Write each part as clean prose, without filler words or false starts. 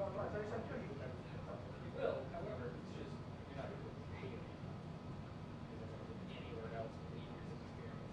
You will, however, it's just you're not going to pay it anywhere else with 8 years of experience.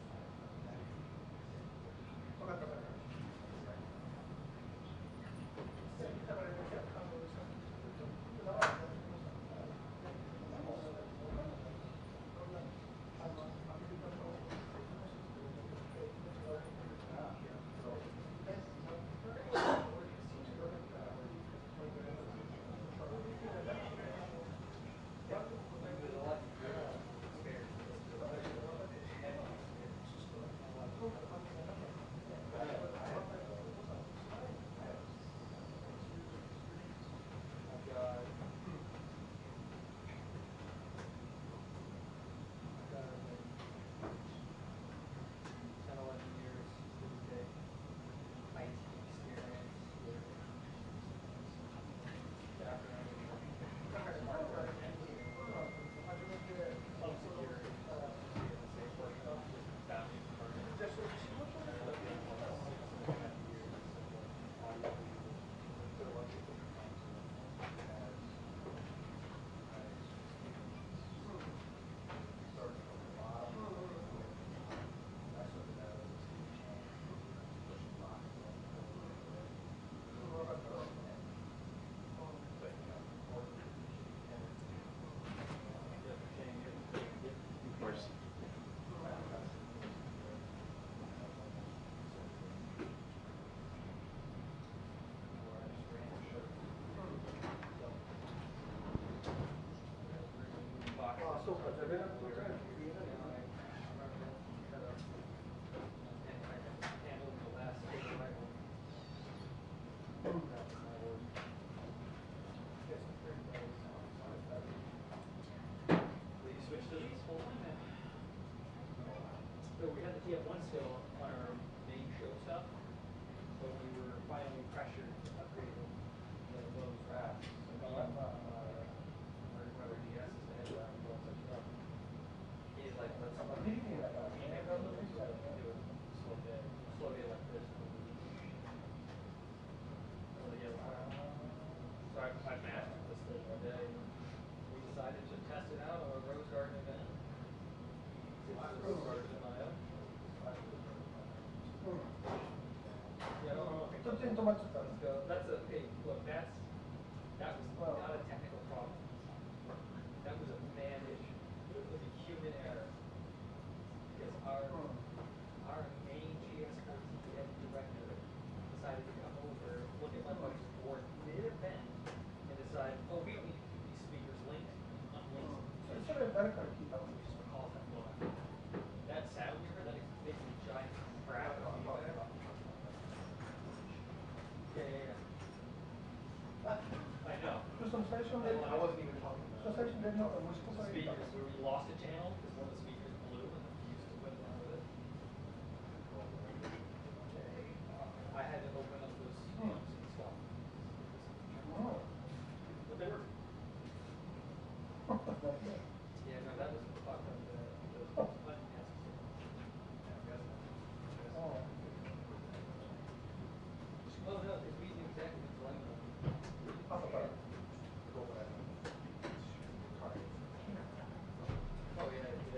So we had the TF1 still on our main show stuff, but we were finally pressured to upgrade those racks. So whoever DS is the head of that and such stuff. He's like, let's do a slow day like this. So I mastered this thing one day. We decided to test it out on a Rose Garden event. That's a hey, look, that was not a technical problem. That was a man issue. It was a human error. Because our main GS14 director decided to come over, look at my buddy's board mid-event, and decide, oh, we don't need to keep these speakers linked, unlinked. So just recall that blow. That sound you heard, that is basically giant crap. Yeah. I know. I wasn't even talking about it. Speakers, where we lost a channel because one of the speakers blew and the fuse went down with it. I had to open up those amps and stuff. But they were. Yeah, no, that was fucked up. Those unnecessary. Oh no, because we knew exactly what's going on. Oh yeah.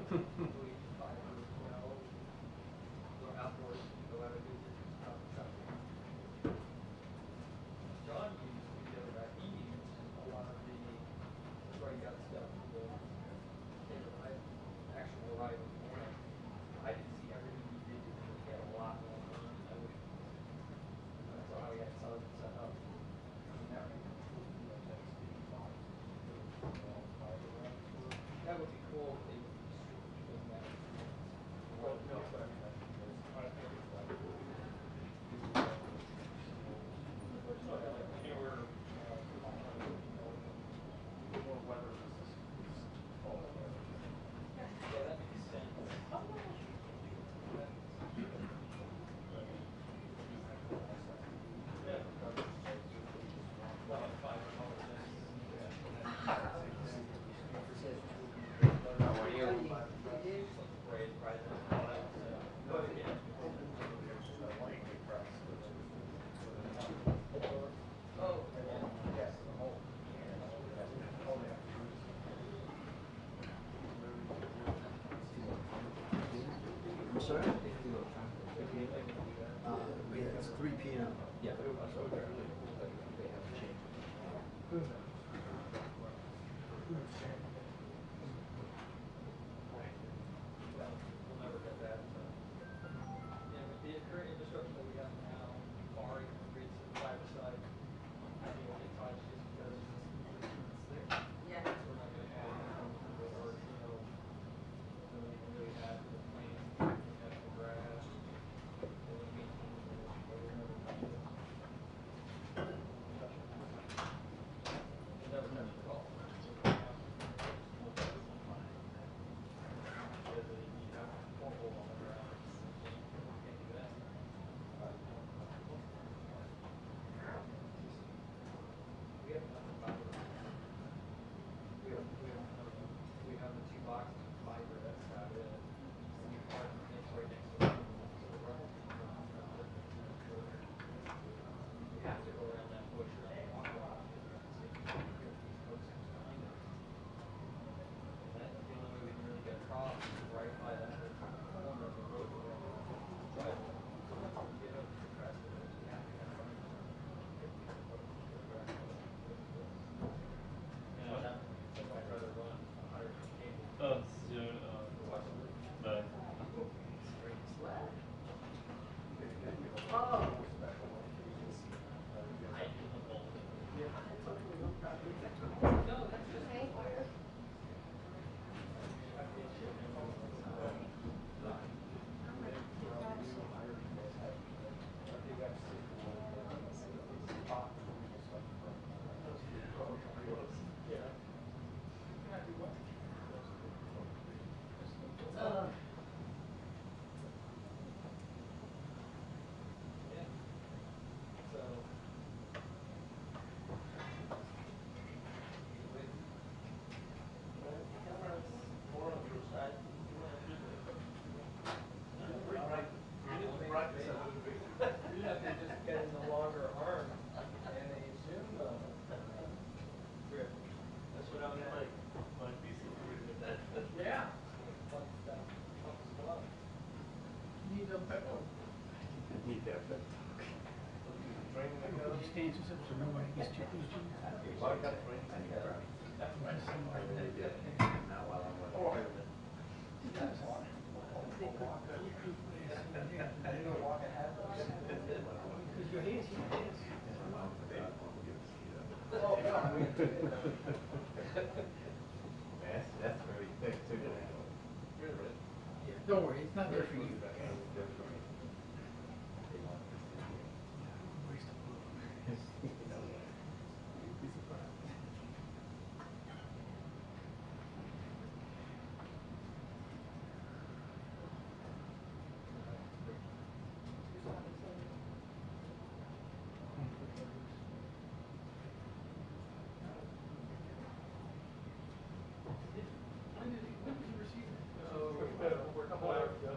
Or outdoors, go out and do something. John used the other guy, he used a lot of the, that's where he got stuff, actual arrival morning. I didn't see everything he did because he had a lot going on. I wish, that's how he had set up. That would be cool if they would do that. Well, no, but I mean, Sorry? Yeah, it's 3 p.m. Yeah. We'll never get that. Yeah, with the current infrastructure that we have now, barring upgrades to the fiber side, I think we'll get touched just because it's there. Yeah. We're not gonna add anything to the work, we can really add to the plane, add the grass, really maintain the budget. We'll never touch the call. We have the 2 boxes of fiber that's got it. And your partner is right next to it. You have to go around that bush or walk around. That's the only way we can really get across is right by that corner of the road. Drive. Get up to the crest of it. I'd rather run a higher cable. Oh, soon. Bye. Oh. No, that's just. You have to just get in the longer arm and they zoom them. That's what I was like. My piece of Yeah. Need a petrol. Need that. Stances up so nobody gets too close to you. Because your hands, That's very thick too. Don't worry, it's not there for you. When did you receive it? We're a couple hours ago.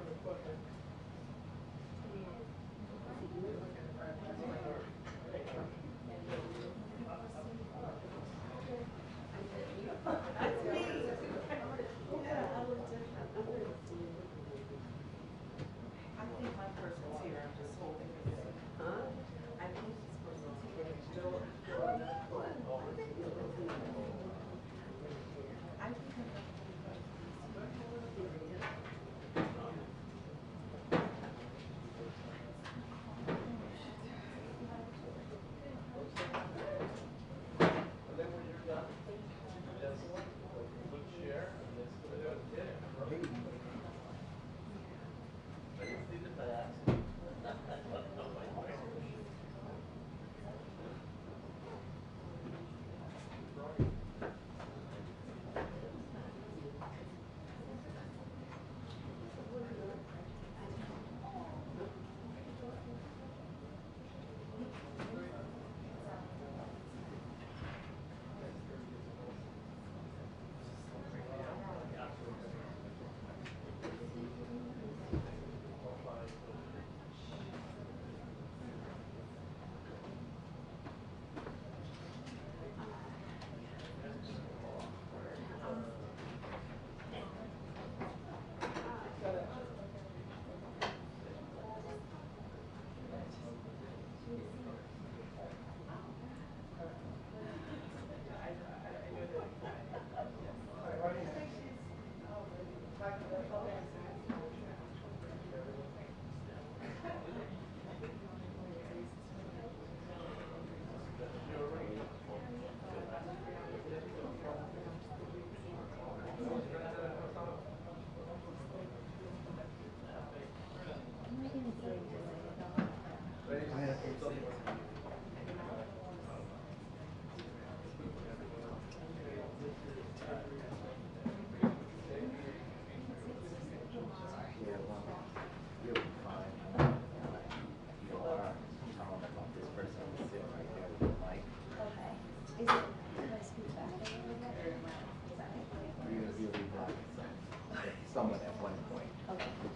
some point.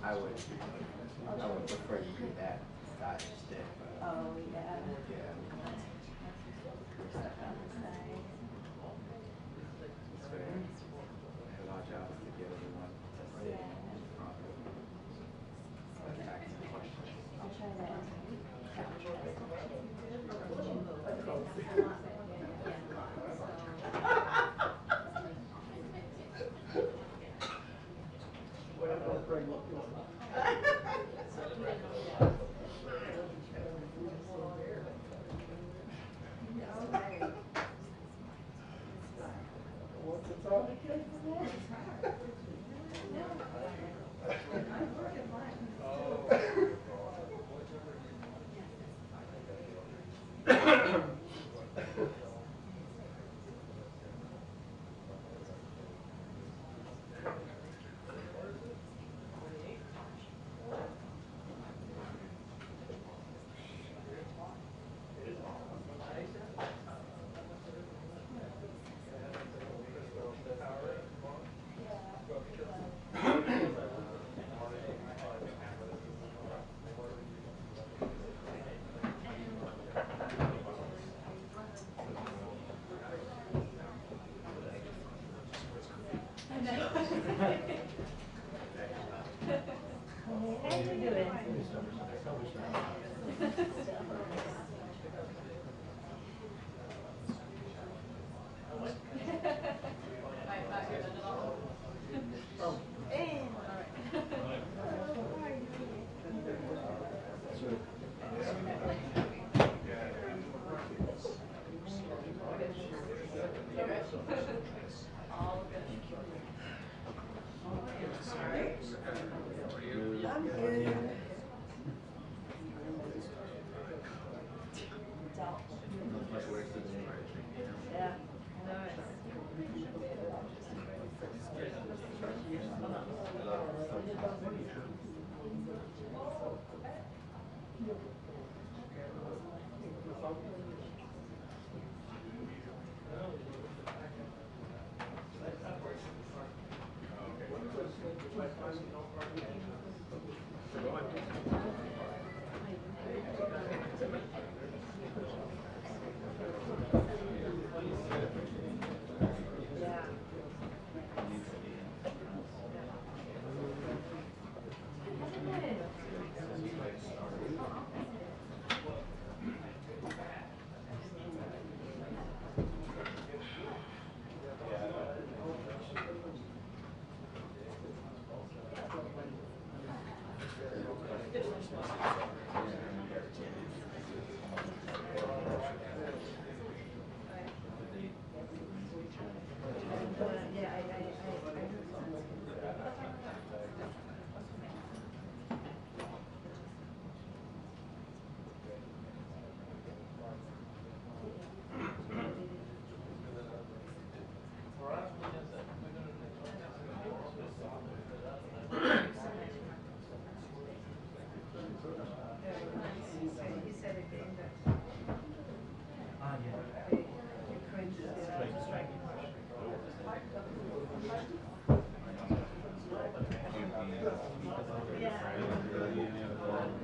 I would prefer to do that side instead. But, Oh, yeah. yeah. Stuff on the side. It's fair. And our job is to get everyone to sit in front of asking questions. I'll try that.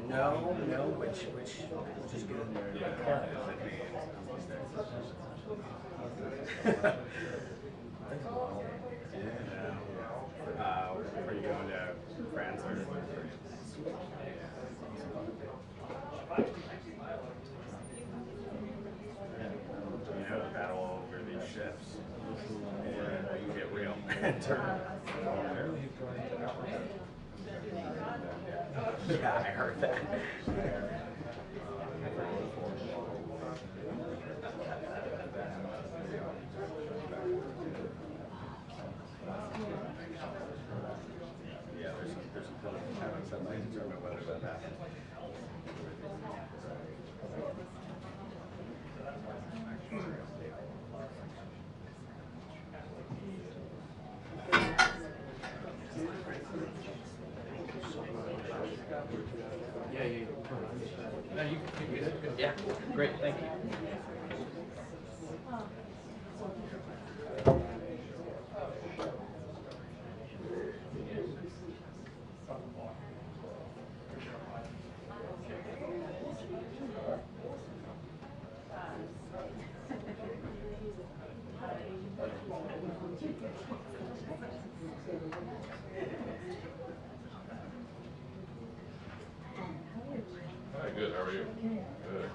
No, which just get in there and are you going to France or? You know, battle over these ships. Yeah, you get real. Yeah, I heard that. Yeah, there's a couple of having somebody determine whether that happens. Yeah. No, you good. Yeah, great, thank you. Good, how are you? Good.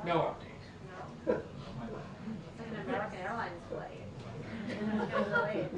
No update. No? It's like an American Airlines flight. It's delayed.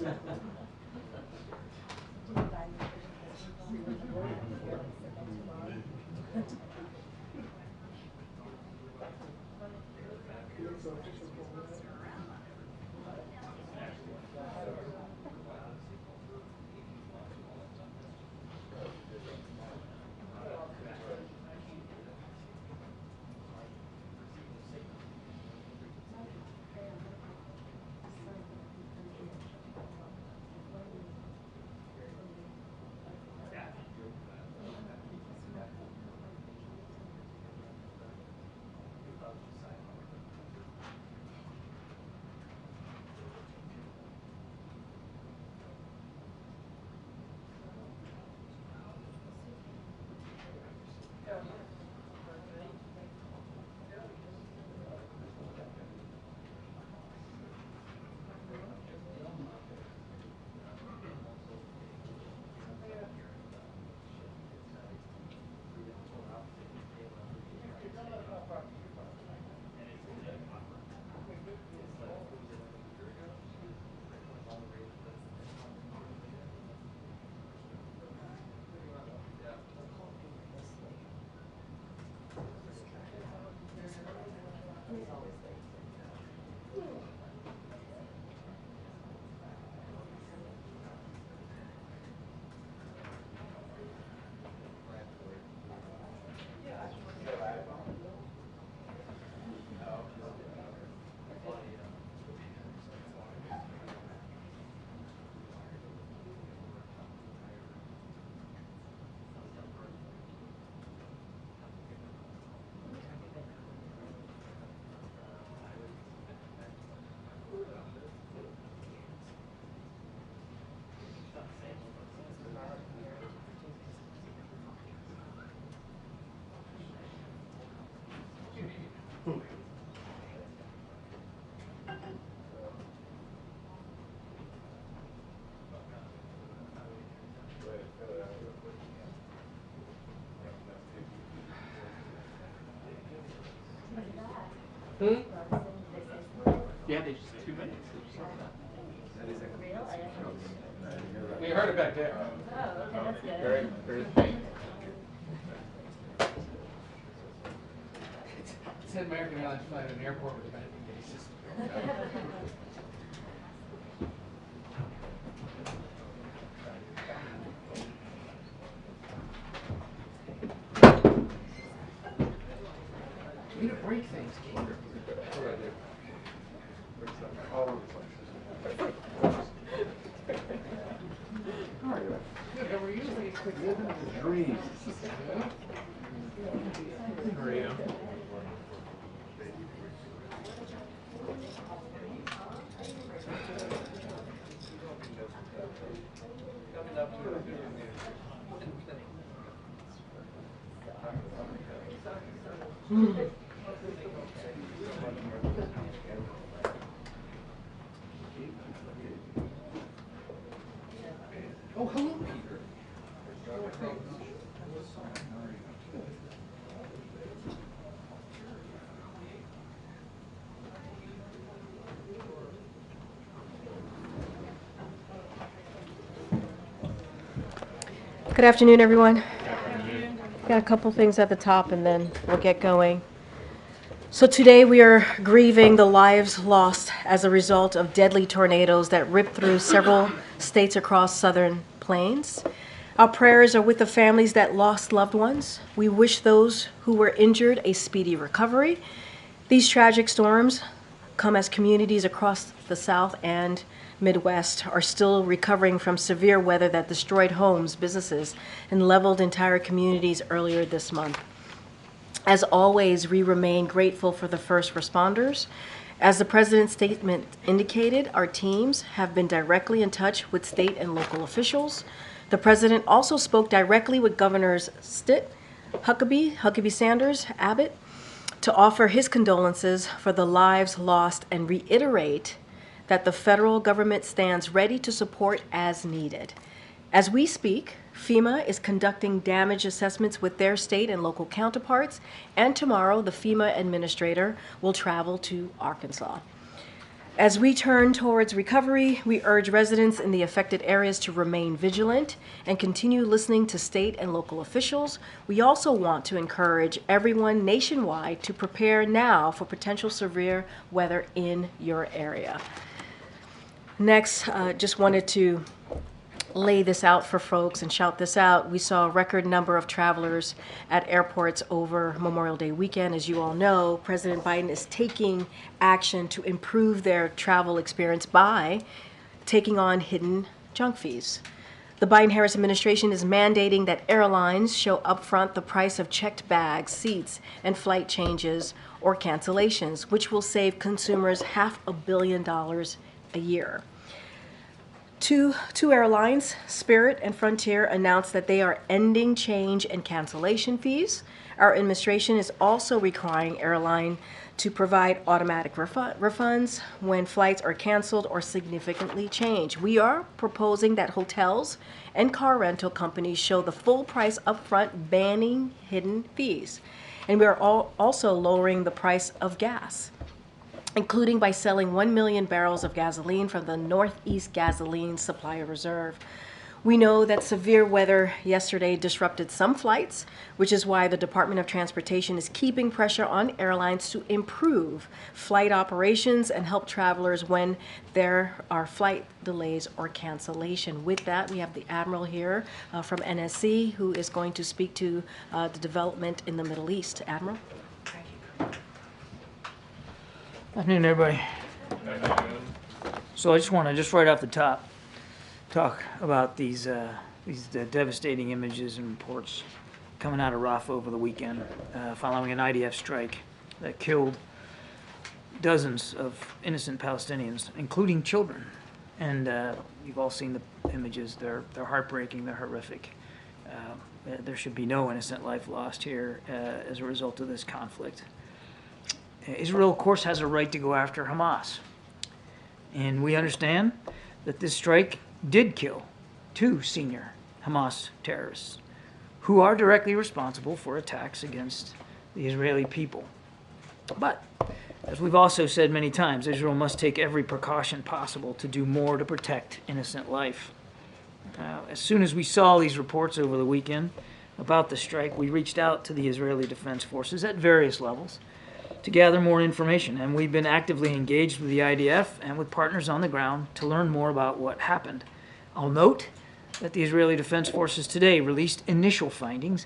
Yeah, they just 2 minutes. We heard it back there. Oh, okay, that's good. Very, very faint. It said American Airlines flight at an airport with a vending system. We need to break things, Keith. Good, how are you? Dreams. How are you? Oh, hello, Peter. Good afternoon, everyone. Got a couple things at the top and then we'll get going. So today we are grieving the lives lost as a result of deadly tornadoes that ripped through several states across southern plains. Our prayers are with the families that lost loved ones. We wish those who were injured a speedy recovery. These tragic storms come as communities across the South and Midwest are still recovering from severe weather that destroyed homes, businesses, and leveled entire communities earlier this month. As always, we remain grateful for the first responders. As the President's statement indicated, our teams have been directly in touch with state and local officials. The President also spoke directly with Governors Stitt, Huckabee Sanders, Abbott, to offer his condolences for the lives lost and reiterate that the federal government stands ready to support as needed. As we speak, FEMA is conducting damage assessments with their state and local counterparts, and tomorrow the FEMA administrator will travel to Arkansas. As we turn towards recovery, we urge residents in the affected areas to remain vigilant and continue listening to state and local officials. We also want to encourage everyone nationwide to prepare now for potential severe weather in your area. Next, just wanted to lay this out for folks and shout this out. We saw a record number of travelers at airports over Memorial Day weekend. As you all know, President Biden is taking action to improve their travel experience by taking on hidden junk fees. The Biden-Harris administration is mandating that airlines show upfront the price of checked bags, seats, and flight changes or cancellations, which will save consumers $500 million a year. Two airlines, Spirit and Frontier, announced that they are ending change and cancellation fees. Our administration is also requiring airline to provide automatic refunds when flights are canceled or significantly changed. We are proposing that hotels and car rental companies show the full price upfront, banning hidden fees. And we are also lowering the price of gas, including by selling 1 million barrels of gasoline from the Northeast Gasoline Supply Reserve. We know that severe weather yesterday disrupted some flights, which is why the Department of Transportation is keeping pressure on airlines to improve flight operations and help travelers when there are flight delays or cancellation. With that, we have the Admiral here from NSC, who is going to speak to the development in the Middle East. Admiral? Afternoon, everybody. So I just want to, right off the top, talk about these devastating images and reports coming out of Rafah over the weekend, following an IDF strike that killed dozens of innocent Palestinians, including children. And you've all seen the images. They're heartbreaking. They're horrific. There should be no innocent life lost here as a result of this conflict. Israel, of course, has a right to go after Hamas. And we understand that this strike did kill 2 senior Hamas terrorists who are directly responsible for attacks against the Israeli people. But, as we've also said many times, Israel must take every precaution possible to do more to protect innocent life. As soon as we saw these reports over the weekend about the strike, we reached out to the Israeli Defense Forces at various levels to gather more information, and we've been actively engaged with the IDF and with partners on the ground to learn more about what happened. I'll note that the Israeli Defense Forces today released initial findings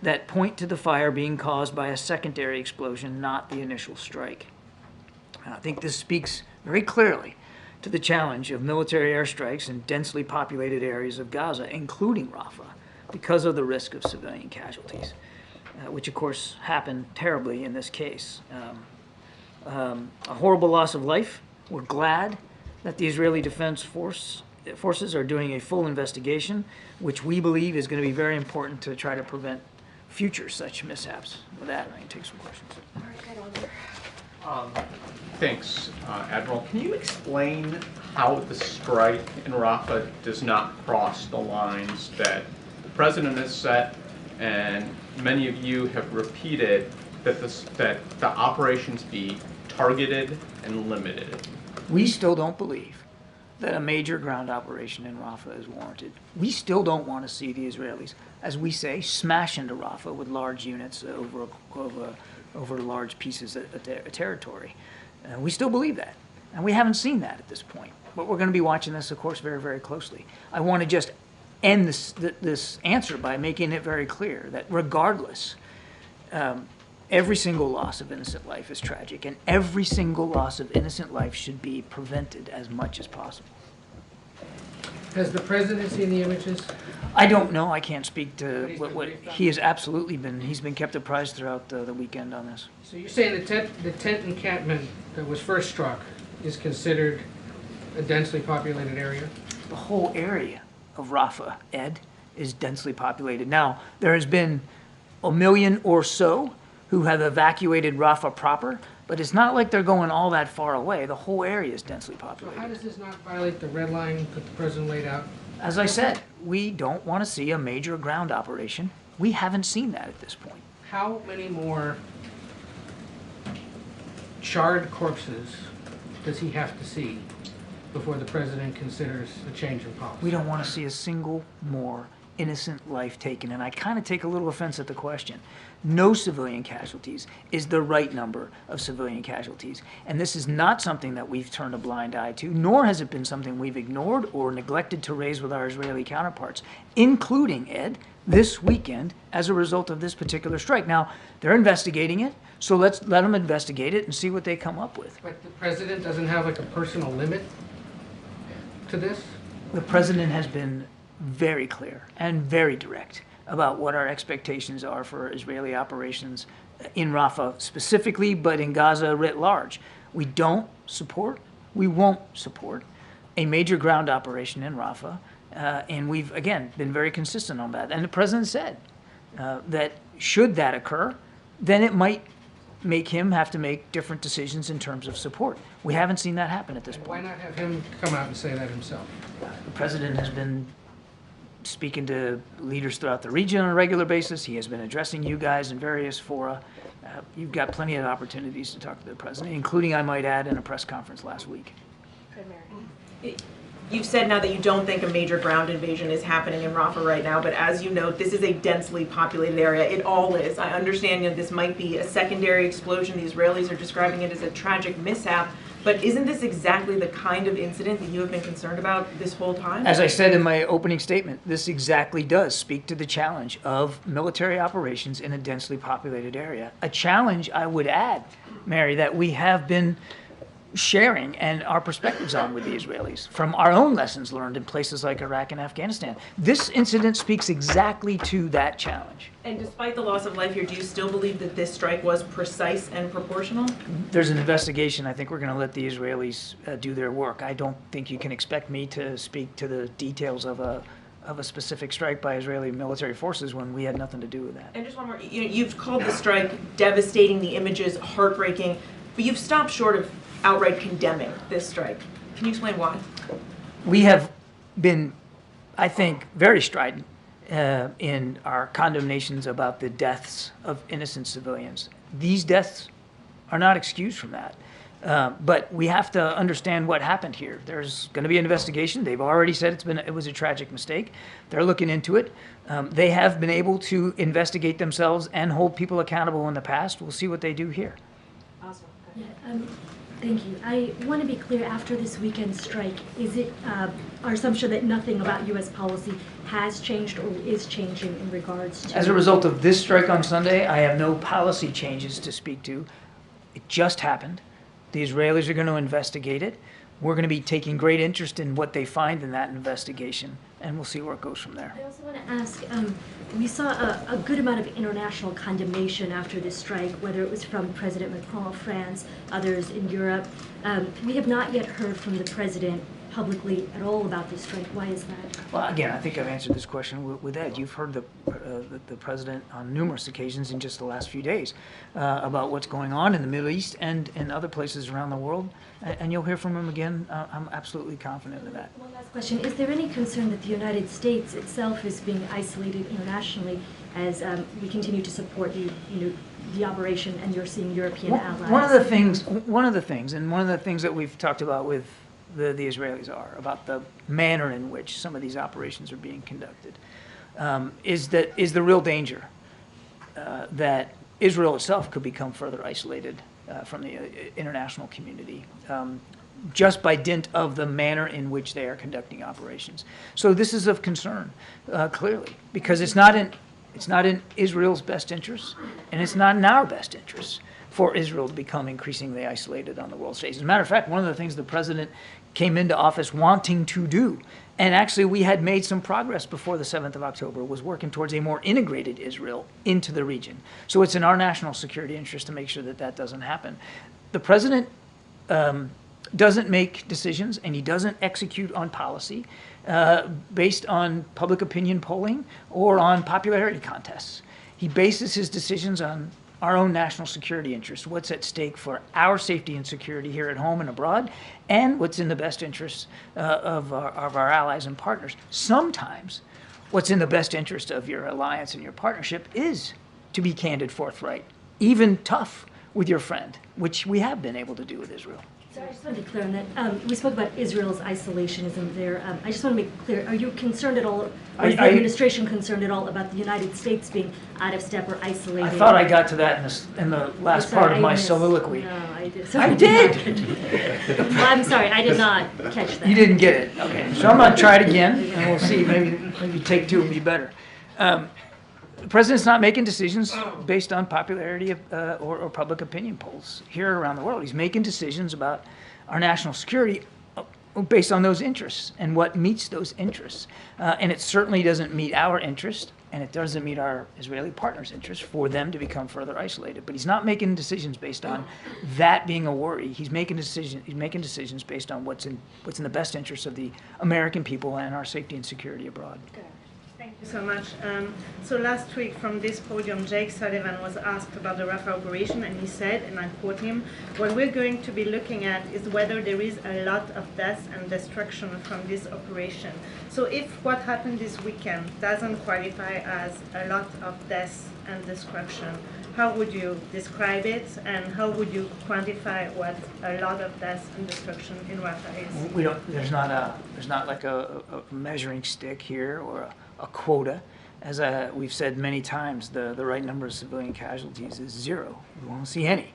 that point to the fire being caused by a secondary explosion, not the initial strike. And I think this speaks very clearly to the challenge of military airstrikes in densely populated areas of Gaza, including Rafah, because of the risk of civilian casualties. Which of course happened terribly in this case. A horrible loss of life. We're glad that the Israeli Defense Forces are doing a full investigation, which we believe is going to be very important to try to prevent future such mishaps. With that, I can take some questions. Thanks, Admiral. Can you explain how the strike in Rafah does not cross the lines that the President has set and many of you have repeated, that the operations be targeted and limited? We still don't believe that a major ground operation in Rafah is warranted. We still don't want to see the Israelis, as we say, smash into Rafah with large units over large pieces of territory. We still believe that, and we haven't seen that at this point. But we're going to be watching this, of course, very, very closely. I want to just end this answer by making it very clear that regardless, every single loss of innocent life is tragic, and every single loss of innocent life should be prevented as much as possible. Has the president seen the images? I don't know. I can't speak to what he has absolutely been. He's been kept apprised throughout the weekend on this. So you're saying the tent encampment that was first struck is considered a densely populated area? The whole area of Rafah, Ed, is densely populated. Now, there has been 1 million or so who have evacuated Rafah proper, but it's not like they're going all that far away. The whole area is densely So populated. how does this not violate the red line that the president laid out? As I said, we don't want to see a major ground operation. We haven't seen that at this point. How many more charred corpses does he have to see before the president considers a change in policy? We don't want to see a single more innocent life taken, and I kind of take a little offense at the question. No civilian casualties is the right number of civilian casualties, and this is not something that we've turned a blind eye to, nor has it been something we've ignored or neglected to raise with our Israeli counterparts, including, Ed, this weekend as a result of this particular strike. Now, they're investigating it, so let's let them investigate it and see what they come up with. But the president doesn't have like a personal limit to this? The president has been very clear and very direct about what our expectations are for Israeli operations in Rafah specifically, but in Gaza writ large. We don't support, we won't support a major ground operation in Rafah, and we've, again, been very consistent on that. And the president said that should that occur, then it might make him have to make different decisions in terms of support. We haven't seen that happen at this point. Why not have him come out and say that himself? The president has been speaking to leaders throughout the region on a regular basis. He has been addressing you guys in various fora. You've got plenty of opportunities to talk to the president, including, I might add, in a press conference last week. You've said now that you don't think a major ground invasion is happening in Rafah right now, but as you note, this is a densely populated area. It all is. I understand that this might be a secondary explosion. The Israelis are describing it as a tragic mishap. But isn't this exactly the kind of incident that you have been concerned about this whole time? As I said in my opening statement, this exactly does speak to the challenge of military operations in a densely populated area. A challenge, I would add, Mary, that we have been sharing and our perspectives on with the Israelis from our own lessons learned in places like Iraq and Afghanistan. This incident speaks exactly to that challenge. And despite the loss of life here, do you still believe that this strike was precise and proportional? There's an investigation. I think we're going to let the Israelis do their work. I don't think you can expect me to speak to the details of a specific strike by Israeli military forces when we had nothing to do with that. And just one more, you've called the strike devastating, the images heartbreaking, but you've stopped short of outright condemning this strike. Can you explain why? We have been, I think, very strident in our condemnations about the deaths of innocent civilians. These deaths are not excused from that. But we have to understand what happened here. There's going to be an investigation. They've already said it was a tragic mistake. They're looking into it. They have been able to investigate themselves and hold people accountable in the past. We'll see what they do here. Awesome. Yeah, thank you. I want to be clear, after this weekend strike, is it our assumption that nothing about U.S. policy has changed or is changing in regards to... As a result of this strike on Sunday, I have no policy changes to speak to. It just happened. The Israelis are going to investigate it. We're going to be taking great interest in what they find in that investigation, and we'll see where it goes from there. I also want to ask, we saw a good amount of international condemnation after this strike, whether it was from President Macron of France, others in Europe. We have not yet heard from the president publicly at all about this strike. Why is that? Well, again, I think I've answered this question with Ed. You've heard the president on numerous occasions in just the last few days about what's going on in the Middle East and in other places around the world, and you'll hear from him again. I'm absolutely confident of that. One last question. Is there any concern that the United States itself is being isolated internationally as we continue to support the operation and you're seeing European allies? One of the things that we've talked about with the Israelis are about the manner in which some of these operations are being conducted is the real danger that Israel itself could become further isolated from the international community just by dint of the manner in which they are conducting operations. So this is of concern, clearly, because it's not in Israel's best interest, and it's not in our best interest for Israel to become increasingly isolated on the world stage. As a matter of fact, one of the things the president came into office wanting to do, and actually we had made some progress before the 7th of October, was working towards a more integrated Israel into the region. So it's in our national security interest to make sure that that doesn't happen. The president doesn't make decisions, and he doesn't execute on policy based on public opinion polling or on popularity contests. He bases his decisions on our own national security interests, what's at stake for our safety and security here at home and abroad, and what's in the best interests of our allies and partners. Sometimes what's in the best interest of your alliance and your partnership is to be candid, forthright, even tough with your friend, which we have been able to do with Israel. So I just want to be clear on that. We spoke about Israel's isolationism there. I just want to make clear, are you concerned at all, or is the administration concerned at all about the United States being out of step or isolated? I thought I got to that in the last part of my soliloquy. No, I did. I did! Well, I'm sorry, I did not catch that. You didn't get it. Okay, so I'm going to try it again, and we'll see. Maybe take two would be better. The president's not making decisions based on popularity or public opinion polls here around the world. He's making decisions about our national security based on those interests and what meets those interests. And it certainly doesn't meet our interest, and it doesn't meet our Israeli partners' interest for them to become further isolated. But he's not making decisions based on that being a worry. He's making decisions based on what's in the best interest of the American people and our safety and security abroad. Thank you so much. So last week from this podium, Jake Sullivan was asked about the Rafah operation, and he said, and I quote him, "What we're going to be looking at is whether there is a lot of deaths and destruction from this operation." So if what happened this weekend doesn't qualify as a lot of deaths and destruction, how would you describe it, and how would you quantify what a lot of deaths and destruction in Rafah is? We don't. There's not like a measuring stick here or a quota. As we've said many times, the right number of civilian casualties is 0. We won't see any.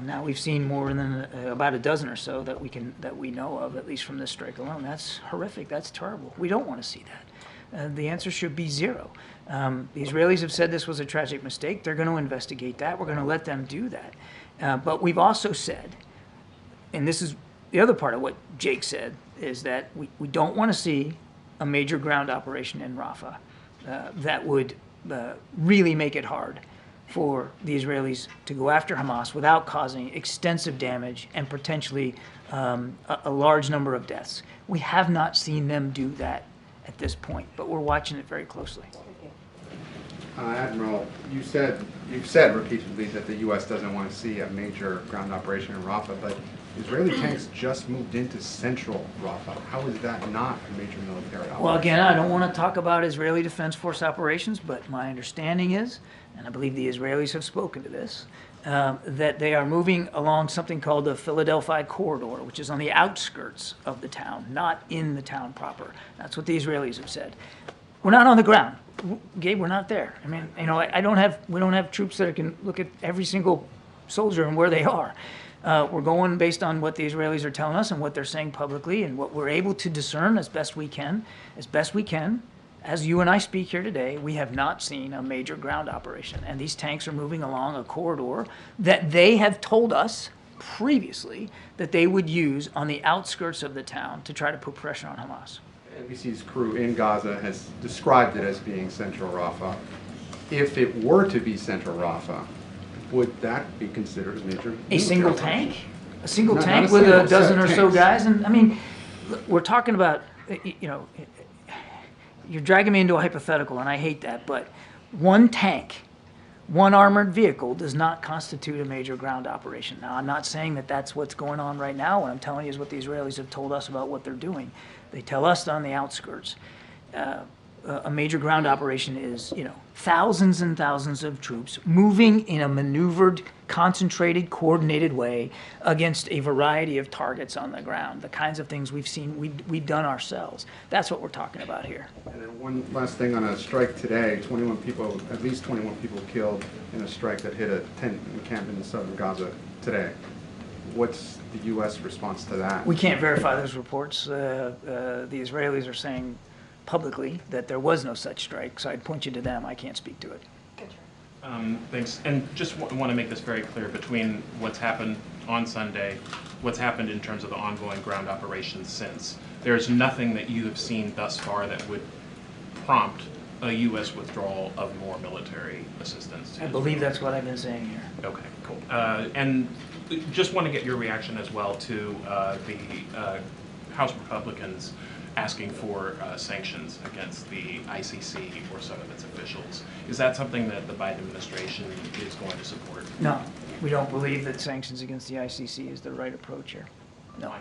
Now we've seen more than about a dozen or so that we know of, at least from this strike alone. That's horrific. That's terrible. We don't want to see that. The answer should be 0. The Israelis have said this was a tragic mistake. They're going to investigate that. We're going to let them do that. But we've also said, and this is the other part of what Jake said, is that we don't want to see a major ground operation in Rafah that would really make it hard for the Israelis to go after Hamas without causing extensive damage and potentially a large number of deaths. We have not seen them do that at this point, but we're watching it very closely. Admiral, you've said repeatedly that the U.S. doesn't want to see a major ground operation in Rafah, but Israeli tanks just moved into central Rafah. How is that not a major military operation? Well, again, I don't want to talk about Israeli Defense Force operations, but my understanding is, and I believe the Israelis have spoken to this, that they are moving along something called the Philadelphia Corridor, which is on the outskirts of the town, not in the town proper. That's what the Israelis have said. We're not on the ground. Gabe, we're not there. I mean, you know, we don't have troops that can look at every single soldier and where they are. We're going based on what the Israelis are telling us and what they're saying publicly and what we're able to discern as best we can. As best we can, as you and I speak here today, we have not seen a major ground operation. And these tanks are moving along a corridor that they have told us previously that they would use on the outskirts of the town to try to put pressure on Hamas. NBC's crew in Gaza has described it as being central Rafah. If it were to be central Rafah, would that be considered a major? A single tank? A single tank with a dozen or so guys? And I mean, we're talking about, you know, you're dragging me into a hypothetical, and I hate that, but one tank, one armored vehicle does not constitute a major ground operation. Now, I'm not saying that that's what's going on right now. What I'm telling you is what the Israelis have told us about what they're doing. They tell us on the outskirts. A major ground operation is, you know, thousands and thousands of troops moving in a maneuvered, concentrated, coordinated way against a variety of targets on the ground. The kinds of things we've seen, we've done ourselves. That's what we're talking about here. And then one last thing on a strike today, 21 people, at least 21 people killed in a strike that hit a tent encampment in southern Gaza today. What's the U.S. response to that? We can't verify those reports. The Israelis are saying publicly that there was no such strike, so I'd point you to them. I can't speak to it. Thanks. And just want to make this very clear between what's happened on Sunday, what's happened in terms of the ongoing ground operations since. There's nothing that you have seen thus far that would prompt a U.S. withdrawal of more military assistance to I believe that's what I've been saying here. Okay, cool. And just want to get your reaction as well to the House Republicans asking for sanctions against the ICC or some of its officials. Is that something that the Biden administration is going to support? No, we don't believe that sanctions against the ICC is the right approach here. No.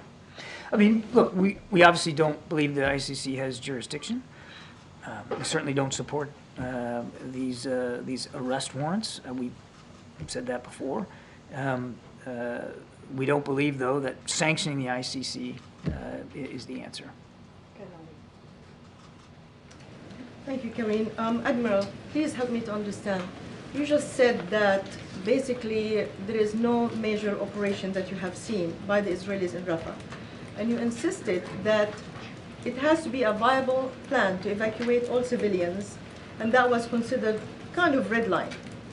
I mean, look, we obviously don't believe the ICC has jurisdiction. We certainly don't support these arrest warrants. We've said that before. We don't believe, though, that sanctioning the ICC is the answer. Thank you, Karine. Admiral, please help me to understand. You just said that basically there is no major operation that you have seen by the Israelis in Rafah. And you insisted that it has to be a viable plan to evacuate all civilians, and that was considered kind of red line,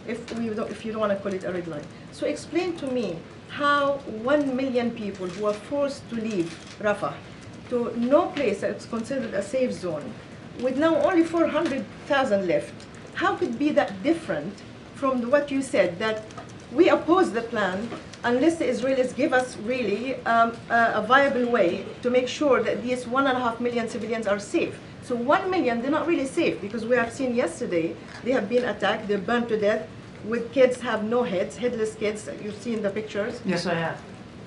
if you don't want to call it a red line. So explain to me how 1 million people who are forced to leave Rafah to no place that's considered a safe zone, with now only 400,000 left, how could it be that different from what you said, that we oppose the plan unless the Israelis give us really a viable way to make sure that these 1.5 million civilians are safe. So 1 million, they're not really safe, because we have seen yesterday, they have been attacked, they're burned to death, with kids have no heads, headless kids, you've seen the pictures. Yes, I have.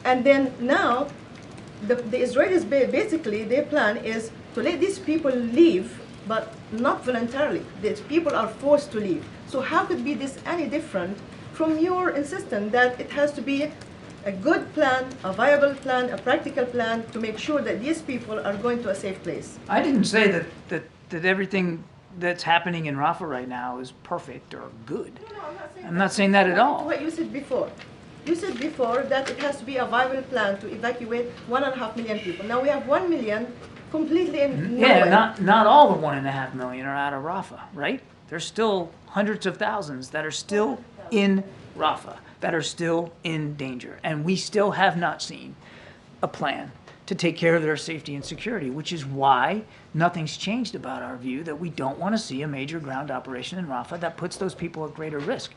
And then now, the Israelis, basically, their plan is to let these people leave, but not voluntarily. These people are forced to leave. So how could be this any different from your insistence that it has to be a good plan, a viable plan, a practical plan to make sure that these people are going to a safe place? I didn't say that everything that's happening in Rafah right now is perfect or good. No, I'm not saying that at all. What you said before. You said before that it has to be a viable plan to evacuate 1.5 million people. Now we have 1 million completely in Yeah, nowhere. not all the 1.5 million are out of Rafah, right? There's still hundreds of thousands that are still in Rafah, that are still in danger. And we still have not seen a plan to take care of their safety and security, which is why nothing's changed about our view that we don't want to see a major ground operation in Rafah that puts those people at greater risk.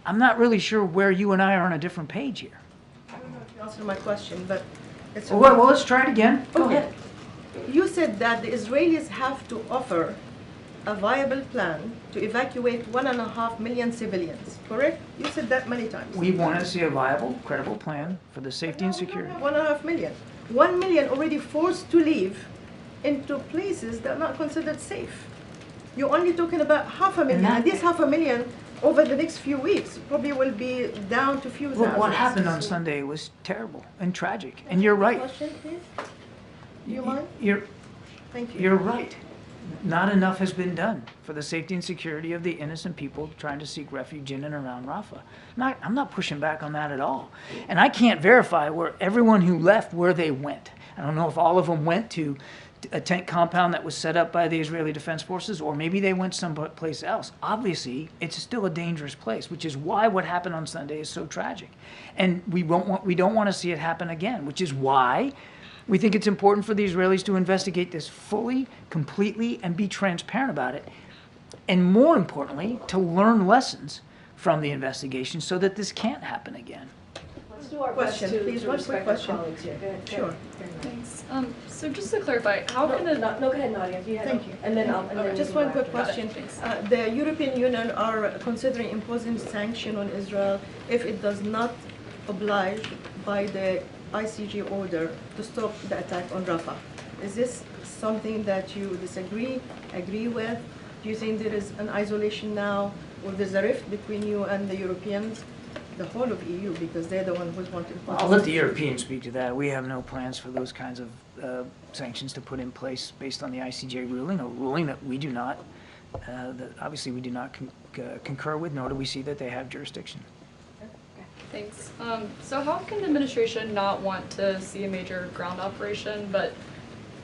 I'm not really sure where you and I are on a different page here. I don't know if you answered my question, but it's Well, let's try it again. Go Okay. ahead. You said that the Israelis have to offer a viable plan to evacuate 1.5 million civilians, correct? You said that many times. We want to see a viable, credible plan for the safety and security. 1.5 million. 1 million already forced to leave into places that are not considered safe. You're only talking about 500,000. And this 500,000 over the next few weeks probably will be down to few Look, thousand. what happened on Sunday was terrible and tragic, and you're right. Question, please? Do you mind? Thank you. You're right. Not enough has been done for the safety and security of the innocent people trying to seek refuge in and around Rafah. I'm not pushing back on that at all. And I can't verify where everyone who left, where they went. I don't know if all of them went to a tent compound that was set up by the Israeli Defense Forces, or maybe they went someplace else. Obviously, it's still a dangerous place, which is why what happened on Sunday is so tragic. And we don't want to see it happen again, which is why we think it's important for the Israelis to investigate this fully, completely, and be transparent about it. And more importantly, to learn lessons from the investigation so that this can't happen again. Let's do our Question, best please. to One respect quick our question. colleagues here. Go ahead. Sure. Thanks. So just to clarify, how can the... No, go ahead, Nadia. Thank you. And then I'll... And then Just you can one quick go after. question. The European Union are considering imposing sanction on Israel if it does not oblige by the ICJ order to stop the attack on Rafah. Is this something that you disagree, agree with? Do you think there is an isolation now, or there's a rift between you and the Europeans, the whole of EU, because they're the one who's wanting to... I'll let the Europeans speak to that. We have no plans for those kinds of sanctions to put in place based on the ICJ ruling, a ruling that we do not, that obviously we do not concur with, nor do we see that they have jurisdiction. Thanks. So how can the administration not want to see a major ground operation, but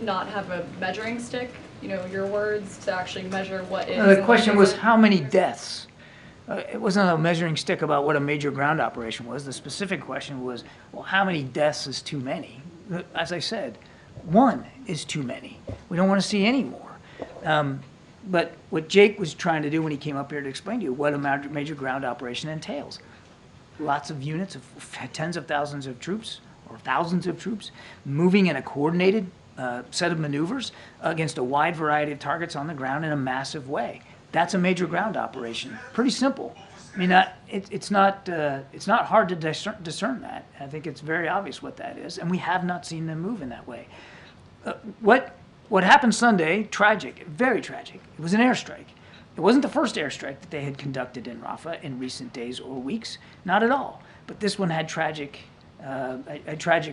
not have a measuring stick, you know, your words, to actually measure what is... The question was how many deaths? It wasn't a measuring stick about what a major ground operation was. The specific question was, well, how many deaths is too many? As I said, 1 is too many. We don't want to see any more. But what Jake was trying to do when he came up here to explain to you what a major ground operation entails. Lots of units of tens of thousands of troops or thousands of troops moving in a coordinated set of maneuvers against a wide variety of targets on the ground in a massive way. That's a major ground operation. Pretty simple. I mean, it's not hard to discern that. I think it's very obvious what that is, and we have not seen them move in that way. What happened Sunday, tragic, very tragic. It was an airstrike. It wasn't the first airstrike that they had conducted in Rafah in recent days or weeks, not at all. but this one had tragic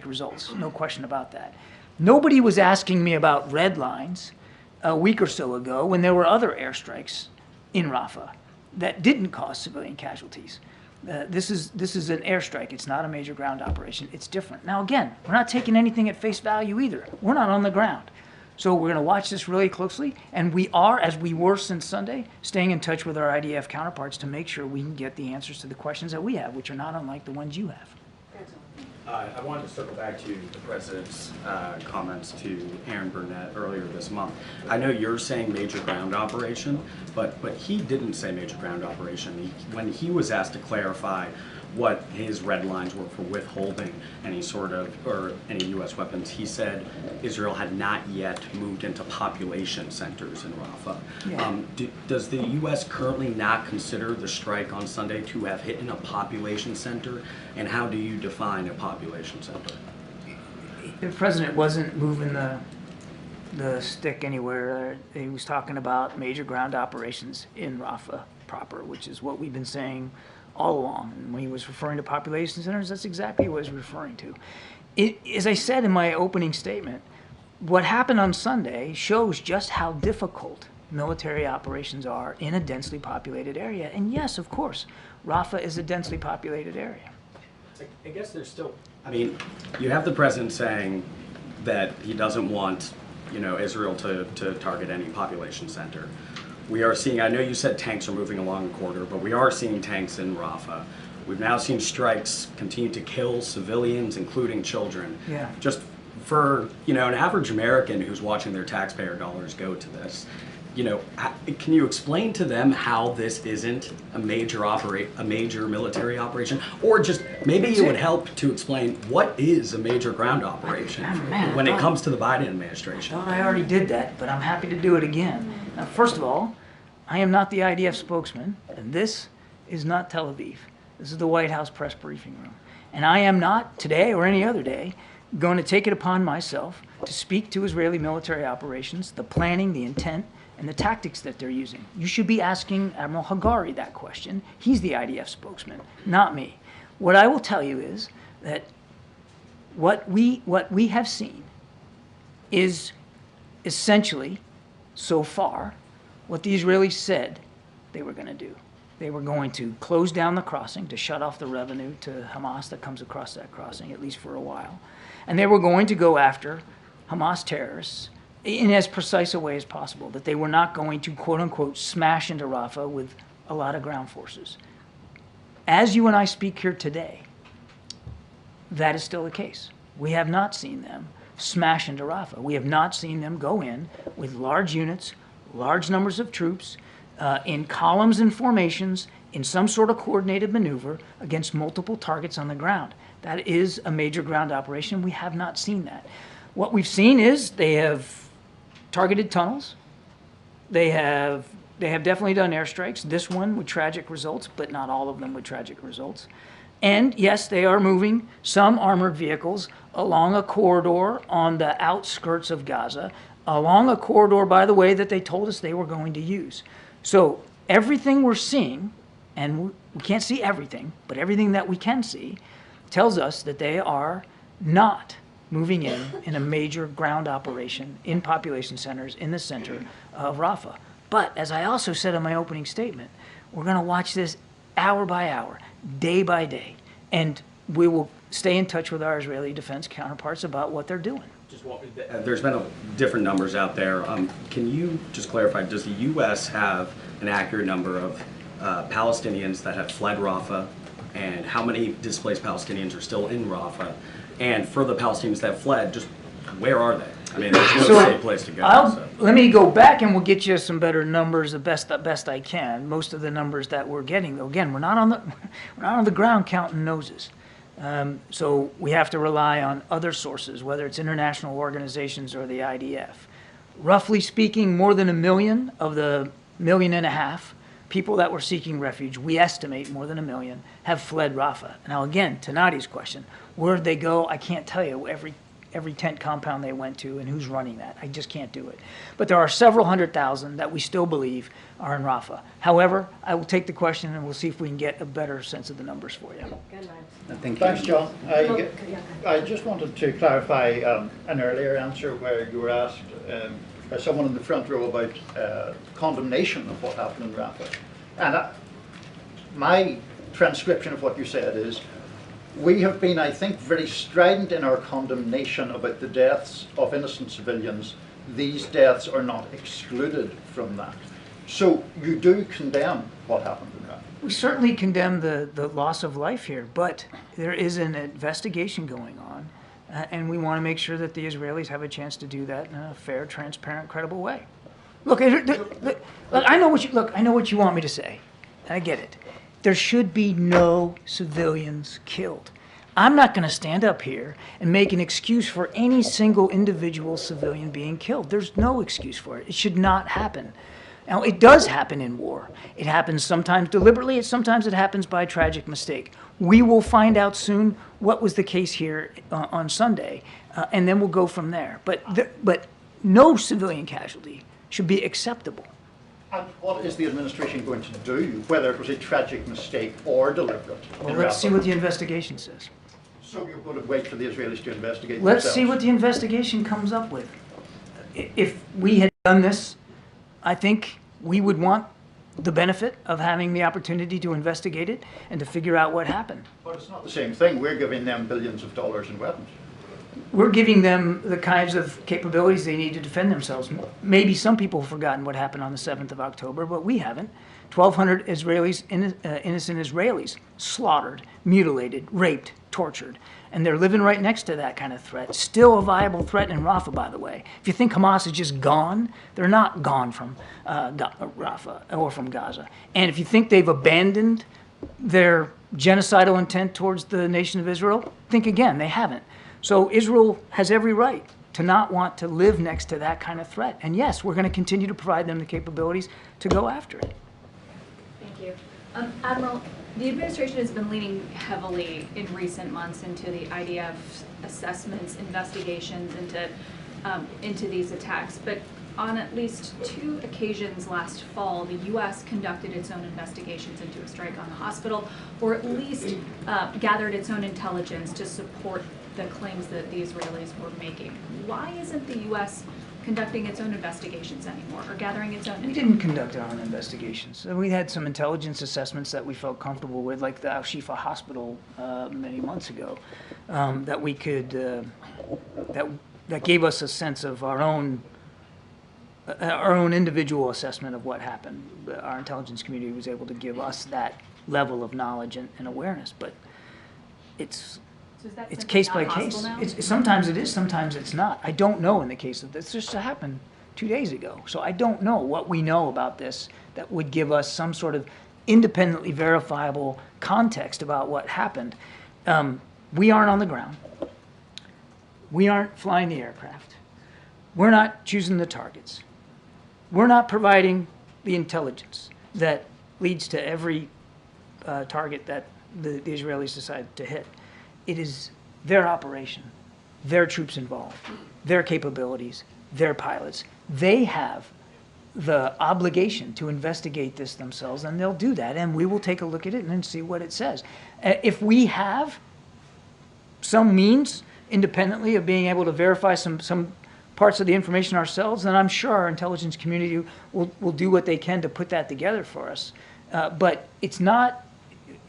results, no question about that. Nobody was asking me about red lines a week or so ago when there were other airstrikes in Rafah that didn't cause civilian casualties. This is an airstrike. It's not a major ground operation. It's different. Now, again, we're not taking anything at face value either. We're not on the ground. So we're going to watch this really closely, and we are, as we were since Sunday, staying in touch with our IDF counterparts to make sure we can get the answers to the questions that we have, which are not unlike the ones you have. I wanted to circle back to the President's comments to Aaron Burnett earlier this month. I know you're saying major ground operation, but he didn't say major ground operation. When he was asked to clarify what his red lines were for withholding any sort of, or any U.S. weapons, he said Israel had not yet moved into population centers in Rafah. Yeah. Does the U.S. currently not consider the strike on Sunday to have hit in a population center? And how do you define a population center? The President wasn't moving the stick anywhere. He was talking about major ground operations in Rafah proper, which is what we've been saying all along. And when he was referring to population centers, that's exactly what he was referring to. As I said in my opening statement, what happened on Sunday shows just how difficult military operations are in a densely populated area. And yes, of course, Rafah is a densely populated area. I guess there's still, I mean, you have the President saying that he doesn't want, Israel to target any population center. We are seeing, I know you said tanks are moving along the corridor, but we are seeing tanks in Rafah. We've now seen strikes continue to kill civilians, including children. Yeah. Just for, an average American who's watching their taxpayer dollars go to this, can you explain to them how this isn't a major military operation? Or just, maybe it would help to explain what is a major ground operation when it comes to the Biden administration. I thought I already did that, but I'm happy to do it again. Now, first of all, I am not the IDF spokesman, and this is not Tel Aviv. This is the White House press briefing room. And I am not, today or any other day, going to take it upon myself to speak to Israeli military operations, the planning, the intent, and the tactics that they're using. You should be asking Admiral Hagari that question. He's the IDF spokesman, not me. What I will tell you is that what we have seen is essentially, so far, what the Israelis said they were going to do. They were going to close down the crossing to shut off the revenue to Hamas that comes across that crossing, at least for a while. And they were going to go after Hamas terrorists in as precise a way as possible, that they were not going to, quote unquote, smash into Rafah with a lot of ground forces. As you and I speak here today, that is still the case. We have not seen them smash into Rafah. We have not seen them go in with large units, large numbers of troops, in columns and formations, in some sort of coordinated maneuver against multiple targets on the ground. That is a major ground operation. We have not seen that. What we've seen is they have targeted tunnels. They have definitely done airstrikes. This one with tragic results, but not all of them with tragic results. And yes, they are moving some armored vehicles along a corridor on the outskirts of Gaza, along a corridor, by the way, that they told us they were going to use. So everything we're seeing, and we can't see everything, but everything that we can see tells us that they are not moving in a major ground operation in population centers in the center of Rafah. But as I also said in my opening statement, we're going to watch this hour by hour, day by day, and we will stay in touch with our Israeli defense counterparts about what they're doing. There's been different numbers out there. Can you just clarify, does the U.S. have an accurate number of Palestinians that have fled Rafah, and how many displaced Palestinians are still in Rafah? And for the Palestinians that fled, just where are they? I mean, there's no safe place to go. Let me go back and we'll get you some better numbers, the best I can. Most of the numbers that we're getting, though, again, we're not on the ground counting noses. So we have to rely on other sources, whether it's international organizations or the IDF. Roughly speaking, more than 1 million of the 1.5 million people that were seeking refuge, we estimate more than 1 million, have fled Rafah. Now again, to Nadi's question, where'd they go? I can't tell you. Every every tent compound they went to and who's running that. I just can't do it. But there are several 100,000 that we still believe are in Rafah. However, I will take the question and we'll see if we can get a better sense of the numbers for you. Thanks, John. I just wanted to clarify an earlier answer where you were asked by someone in the front row about condemnation of what happened in Rafah. And my transcription of what you said is, we have been, I think, very strident in our condemnation about the deaths of innocent civilians. These deaths are not excluded from that. So you do condemn what happened in Rafah? We certainly condemn the loss of life here, but there is an investigation going on, and we want to make sure that the Israelis have a chance to do that in a fair, transparent, credible way. Look, I know what you want me to say. I get it. There should be no civilians killed. I'm not going to stand up here and make an excuse for any single individual civilian being killed. There's no excuse for it. It should not happen. Now, it does happen in war. It happens sometimes deliberately, sometimes it happens by tragic mistake. We will find out soon what was the case here on Sunday, and then we'll go from there. But no civilian casualty should be acceptable. And what is the administration going to do, whether it was a tragic mistake or deliberate? Well, let's see what the investigation says. So you're going to wait for the Israelis to investigate Let's themselves? see what the investigation comes up with. If we had done this, I think we would want the benefit of having the opportunity to investigate it and to figure out what happened. But it's not the same thing. We're giving them billions of dollars in weapons. We're giving them the kinds of capabilities they need to defend themselves. Maybe some people have forgotten what happened on the 7th of October, but we haven't. 1,200 Israelis, innocent Israelis, slaughtered, mutilated, raped, tortured. And they're living right next to that kind of threat. Still a viable threat in Rafah, by the way. If you think Hamas is just gone, they're not gone from Rafah or from Gaza. And if you think they've abandoned their genocidal intent towards the nation of Israel, think again, they haven't. So Israel has every right to not want to live next to that kind of threat. And yes, we're going to continue to provide them the capabilities to go after it. Thank you. Admiral, the administration has been leaning heavily in recent months into the IDF assessments, investigations into these attacks. But on at least 2 occasions last fall, the U.S. conducted its own investigations into a strike on the hospital, or at least gathered its own intelligence to support the claims that the Israelis were making. Why isn't the U.S. conducting its own investigations anymore, or gathering its own? We didn't conduct our own investigations. We had some intelligence assessments that we felt comfortable with, like the Al-Shifa hospital many months ago, that we could, that gave us a sense of our own individual assessment of what happened. Our intelligence community was able to give us that level of knowledge and awareness, but it's case by case. Sometimes it is, sometimes it's not. I don't know in the case of this. This just happened 2 days ago. So I don't know what we know about this that would give us some sort of independently verifiable context about what happened. We aren't on the ground. We aren't flying the aircraft. We're not choosing the targets. We're not providing the intelligence that leads to every target that the Israelis decide to hit. It is their operation, their troops involved, their capabilities, their pilots. They have the obligation to investigate this themselves, and they'll do that, and we will take a look at it and then see what it says. If we have some means independently of being able to verify some parts of the information ourselves, then I'm sure our intelligence community will do what they can to put that together for us. But it's not,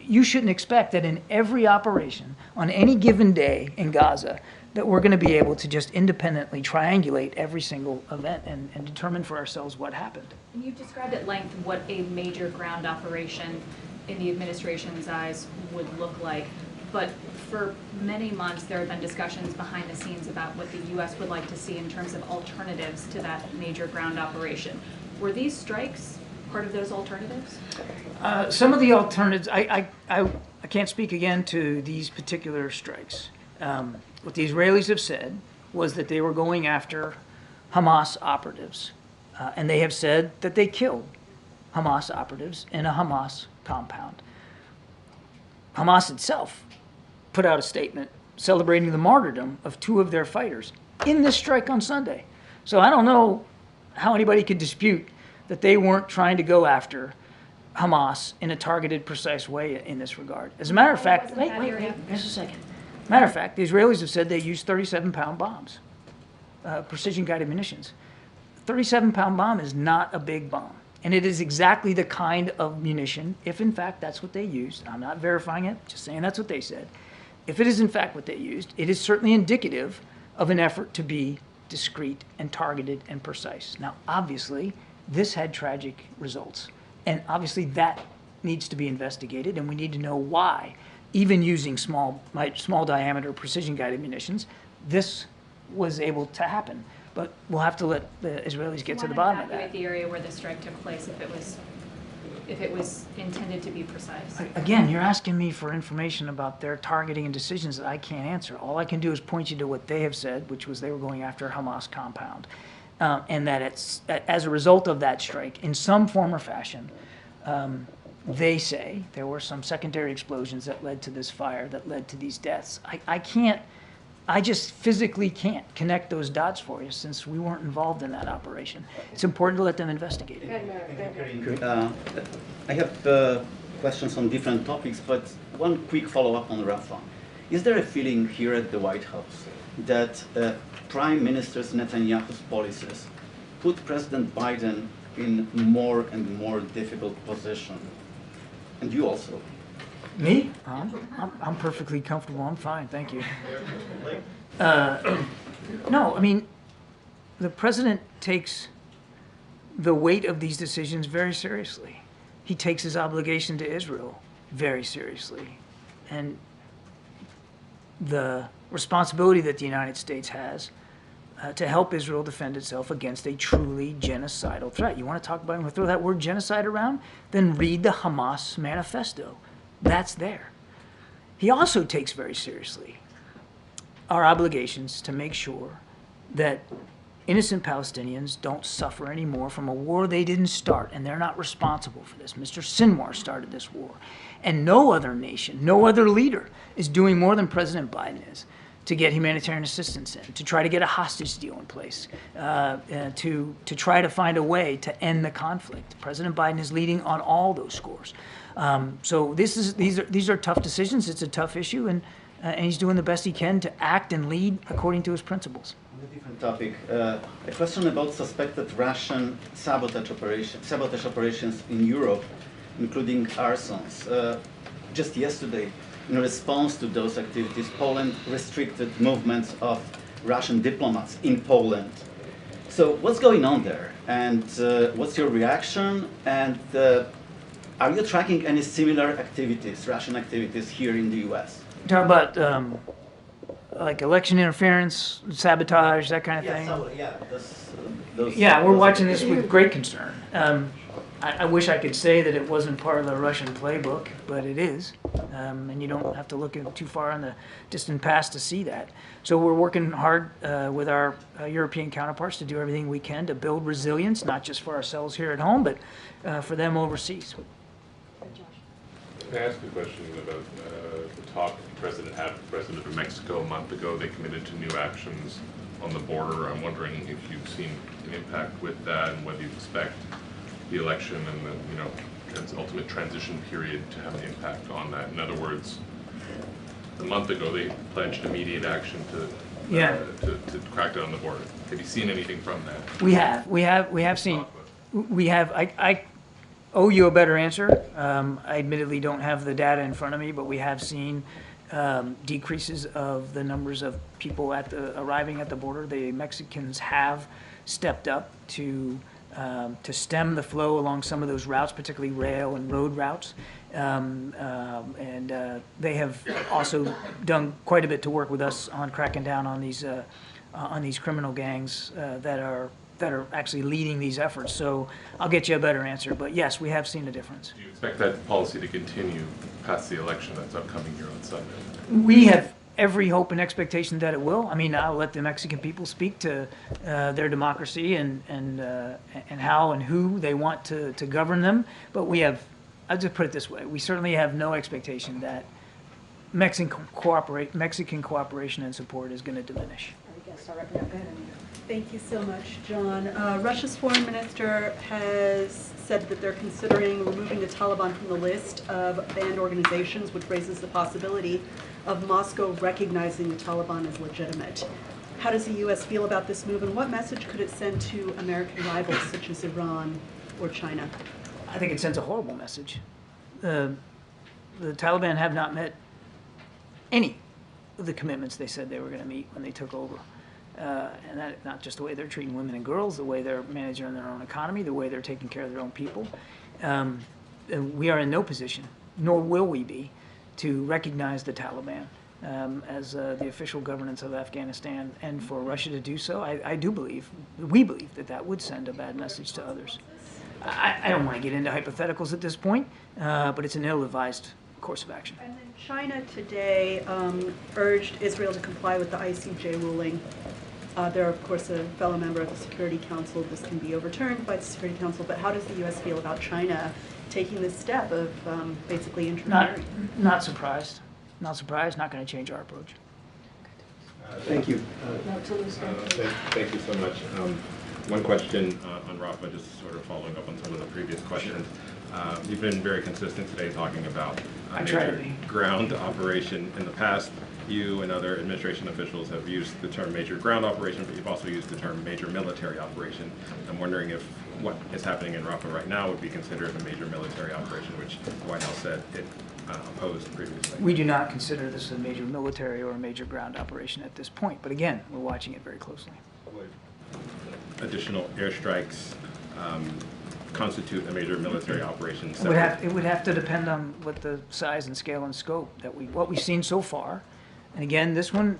you shouldn't expect that in every operation, on any given day in Gaza, that we're going to be able to just independently triangulate every single event and determine for ourselves what happened. And you've described at length what a major ground operation in the administration's eyes would look like. But for many months, there have been discussions behind the scenes about what the U.S. would like to see in terms of alternatives to that major ground operation. Were these strikes part of those alternatives? Some of the alternatives, I can't speak again to these particular strikes. What the Israelis have said was that they were going after Hamas operatives. And they have said that they killed Hamas operatives in a Hamas compound. Hamas itself put out a statement celebrating the martyrdom of 2 of their fighters in this strike on Sunday. So I don't know how anybody could dispute that they weren't trying to go after Hamas in a targeted, precise way in this regard. As a matter of fact, wait, just a second. Matter of fact, the Israelis have said they used 37-pound bombs, precision-guided munitions. 37-pound bomb is not a big bomb. And it is exactly the kind of munition, if in fact that's what they used. I'm not verifying it, just saying that's what they said. If it is in fact what they used, it is certainly indicative of an effort to be discreet and targeted and precise. Now, obviously, this had tragic results. And obviously that needs to be investigated, and we need to know why, even using small diameter precision-guided munitions, this was able to happen. But we'll have to let the Israelis get to the bottom of that. Evacuate the area where the strike took place if it was intended to be precise. Again, you're asking me for information about their targeting and decisions that I can't answer. All I can do is point you to what they have said, which was they were going after a Hamas compound. And that it's, as a result of that strike, in some form or fashion, they say there were some secondary explosions that led to this fire, that led to these deaths. I just physically can't connect those dots for you since we weren't involved in that operation. It's important to let them investigate it. I have questions on different topics, but one quick follow-up on Rafah. Is there a feeling here at the White House that Prime Minister Netanyahu's policies put President Biden in more and more difficult position? And you also. Me? I'm perfectly comfortable. I'm fine. Thank you. No, I mean, the president takes the weight of these decisions very seriously. He takes his obligation to Israel very seriously. And the responsibility that the United States has to help Israel defend itself against a truly genocidal threat. You want to talk about, throw that word genocide around? Then read the Hamas manifesto. That's there. He also takes very seriously our obligations to make sure that innocent Palestinians don't suffer anymore from a war they didn't start, and they're not responsible for this. Mr. Sinwar started this war. And no other nation, no other leader is doing more than President Biden is to get humanitarian assistance in, to try to get a hostage deal in place, to try to find a way to end the conflict. President Biden is leading on all those scores. So these are tough decisions. It's a tough issue, and he's doing the best he can to act and lead according to his principles. On a different topic, a question about suspected Russian sabotage operations in Europe, including arsons. Just yesterday, in response to those activities, Poland restricted movements of Russian diplomats in Poland. So what's going on there? And what's your reaction? And are you tracking any similar activities, Russian activities, here in the US? Talk about like election interference, sabotage, that kind of thing? Yeah, we're watching this with great concern. I wish I could say that it wasn't part of the Russian playbook, but it is. And you don't have to look too far in the distant past to see that. So we're working hard with our European counterparts to do everything we can to build resilience, not just for ourselves here at home, but for them overseas. Can I ask a question about the talk the president had with the president of Mexico a month ago? They committed to new actions on the border. I'm wondering if you've seen an impact with that and whether you expect the election and the ultimate transition period to have an impact on that. In other words, a month ago they pledged immediate action to crack down on the border. Have you seen anything from that? We have seen. I owe you a better answer. I admittedly don't have the data in front of me, but we have seen decreases of the numbers of people arriving at the border. The Mexicans have stepped up to stem the flow along some of those routes, particularly rail and road routes. And they have also done quite a bit to work with us on cracking down on these criminal gangs that are actually leading these efforts. So I'll get you a better answer. But yes, we have seen a difference. Do you expect that policy to continue past the election that's upcoming here on Sunday? We have every hope and expectation that it will. I mean, I'll let the Mexican people speak to their democracy and how and who they want to govern them. But we have, I'll just put it this way, we certainly have no expectation that Mexican cooperation and support is going to diminish. Thank you so much, John. Russia's foreign minister has said that they're considering removing the Taliban from the list of banned organizations, which raises the possibility of Moscow recognizing the Taliban as legitimate. How does the U.S. feel about this move, and what message could it send to American rivals such as Iran or China? I think it sends a horrible message. The Taliban have not met any of the commitments they said they were going to meet when they took over. And that not just the way they're treating women and girls, the way they're managing their own economy, the way they're taking care of their own people. And we are in no position, nor will we be, to recognize the Taliban as the official governance of Afghanistan. And for Russia to do so, we believe that would send a bad message to others. I don't want to get into hypotheticals at this point, but it's an ill-advised course of action. And then China today urged Israel to comply with the ICJ ruling. They're, of course, a fellow member of the Security Council. This can be overturned by the Security Council, but how does the U.S. feel about China taking this step of basically interfering? Not surprised. Not surprised, not going to change our approach. Thank you. Thank you so much. One question on Rafah, just sort of following up on some of the previous questions. You've been very consistent today talking about major ground operation. In the past, you and other administration officials have used the term major ground operation, but you've also used the term major military operation. I'm wondering if what is happening in Rafah right now would be considered a major military operation, which the White House said it opposed previously. We do not consider this a major military or a major ground operation at this point, but again, we're watching it very closely. Would additional airstrikes constitute a major military operation? It would have to depend on what the size and scale and scope what we've seen so far. And again, this one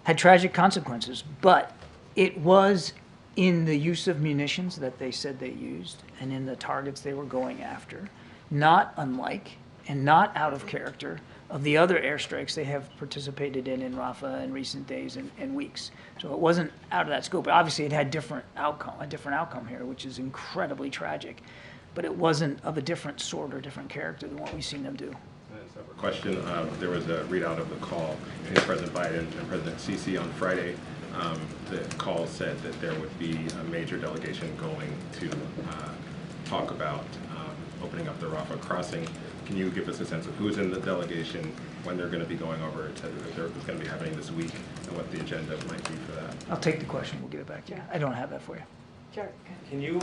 had tragic consequences, but it was in the use of munitions that they said they used and in the targets they were going after, not unlike and not out of character of the other airstrikes they have participated in Rafah in recent days and weeks. So it wasn't out of that scope. But obviously, it had a different outcome here, which is incredibly tragic. But it wasn't of a different sort or different character than what we've seen them do. Separate question. There was a readout of the call between President Biden and President Sisi on Friday. The call said that there would be a major delegation going to talk about opening up the Rafah crossing. Can you give us a sense of who's in the delegation, when they're going to be going over, et cetera, if it's going to be happening this week, and what the agenda might be for that? I'll take the question. We'll get it back to you. I don't have that for you. Sure. Can you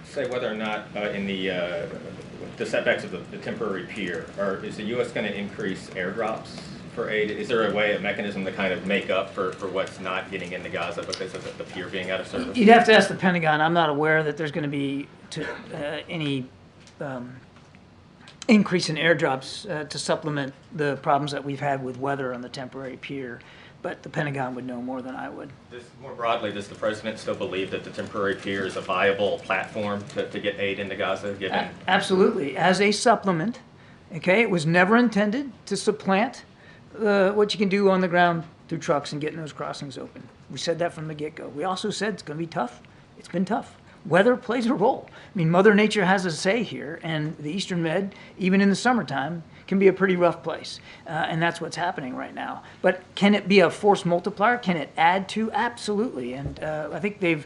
say whether or not in the setbacks of the temporary pier, or is the U.S. going to increase airdrops for aid? Is there a mechanism to kind of make up for what's not getting into Gaza because of the pier being out of service? You'd have to ask the Pentagon. I'm not aware that there's going to be any increase in airdrops to supplement the problems that we've had with weather on the temporary pier. But the Pentagon would know more than I would. More broadly, does the president still believe that the temporary pier is a viable platform to get aid into Gaza? Given Absolutely. As a supplement, okay? It was never intended to supplant what you can do on the ground through trucks and getting those crossings open. We said that from the get-go. We also said it's going to be tough. It's been tough. Weather plays a role. I mean, Mother Nature has a say here, and the Eastern Med, even in the summertime, can be a pretty rough place. And that's what's happening right now. But can it be a force multiplier? Can it add to? Absolutely. And I think they've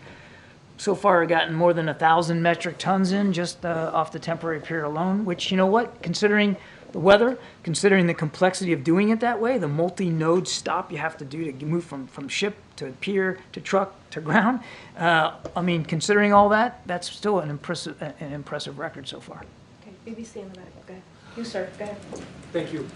so far gotten more than 1,000 metric tons in just off the temporary pier alone, which, you know what, considering the weather, considering the complexity of doing it that way, the multi-node stop you have to do to move from ship to pier to truck to ground, I mean, considering all that, that's still an impressive record so far. Okay, BBC in the back. Go ahead. You, sir. Go ahead. Thank you.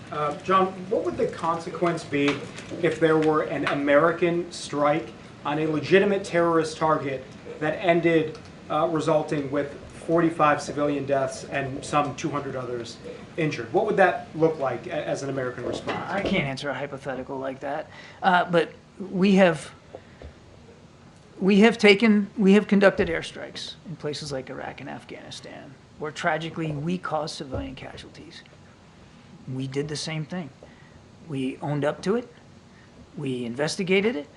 John, what would the consequence be if there were an American strike on a legitimate terrorist target that ended resulting with 45 civilian deaths and some 200 others injured? What would that look like as an American response? I can't answer a hypothetical like that, but we have conducted airstrikes in places like Iraq and Afghanistan, where tragically we caused civilian casualties. We did the same thing. We owned up to it, we investigated it,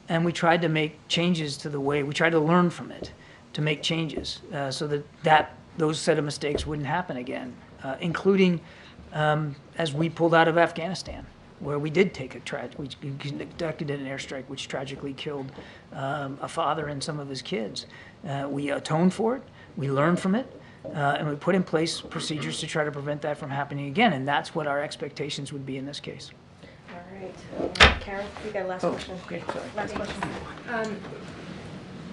and we tried to make changes to the way, we tried to learn from it, to make changes so that those set of mistakes wouldn't happen again, including as we pulled out of Afghanistan, where we did take we conducted an airstrike which tragically killed a father and some of his kids. We atoned for it, we learned from it, and we put in place procedures to try to prevent that from happening again, and that's what our expectations would be in this case. All right. Karen, you got a last question? Okay, sorry. Last question.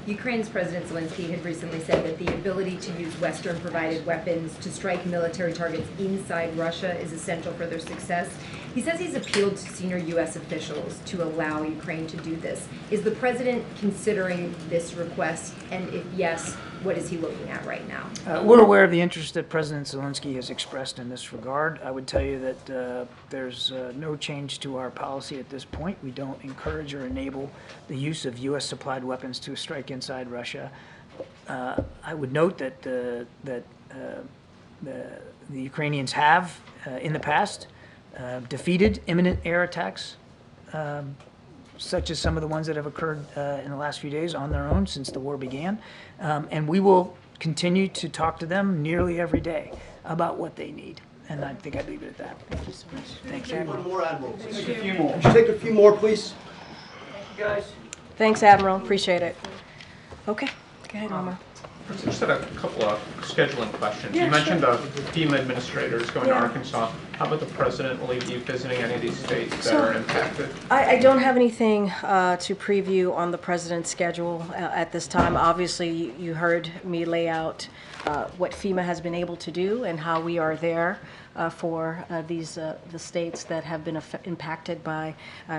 Ukraine's President Zelensky had recently said that the ability to use Western-provided weapons to strike military targets inside Russia is essential for their success. He says he's appealed to senior U.S. officials to allow Ukraine to do this. Is the president considering this request? And if yes, what is he looking at right now? We're aware of the interest that President Zelensky has expressed in this regard. I would tell you that there's no change to our policy at this point. We don't encourage or enable the use of U.S. supplied weapons to strike inside Russia. I would note that the Ukrainians have, in the past, defeated imminent air attacks, such as some of the ones that have occurred in the last few days on their own since the war began. And we will continue to talk to them nearly every day about what they need. And I think I'd leave it at that. Thank you so much. Thanks, Admiral. One more, Admiral. Take a few more. Would you take a few more, please? Thank you, guys. Thanks, Admiral. Appreciate it. Okay. Go ahead, Omar. I just had a couple of scheduling questions. Yeah, you mentioned sure. the FEMA administrators going to Arkansas. How about the president? Will he be visiting any of these states that are impacted? I don't have anything to preview on the president's schedule at this time. Obviously, you heard me lay out what FEMA has been able to do and how we are there for the states that have been impacted by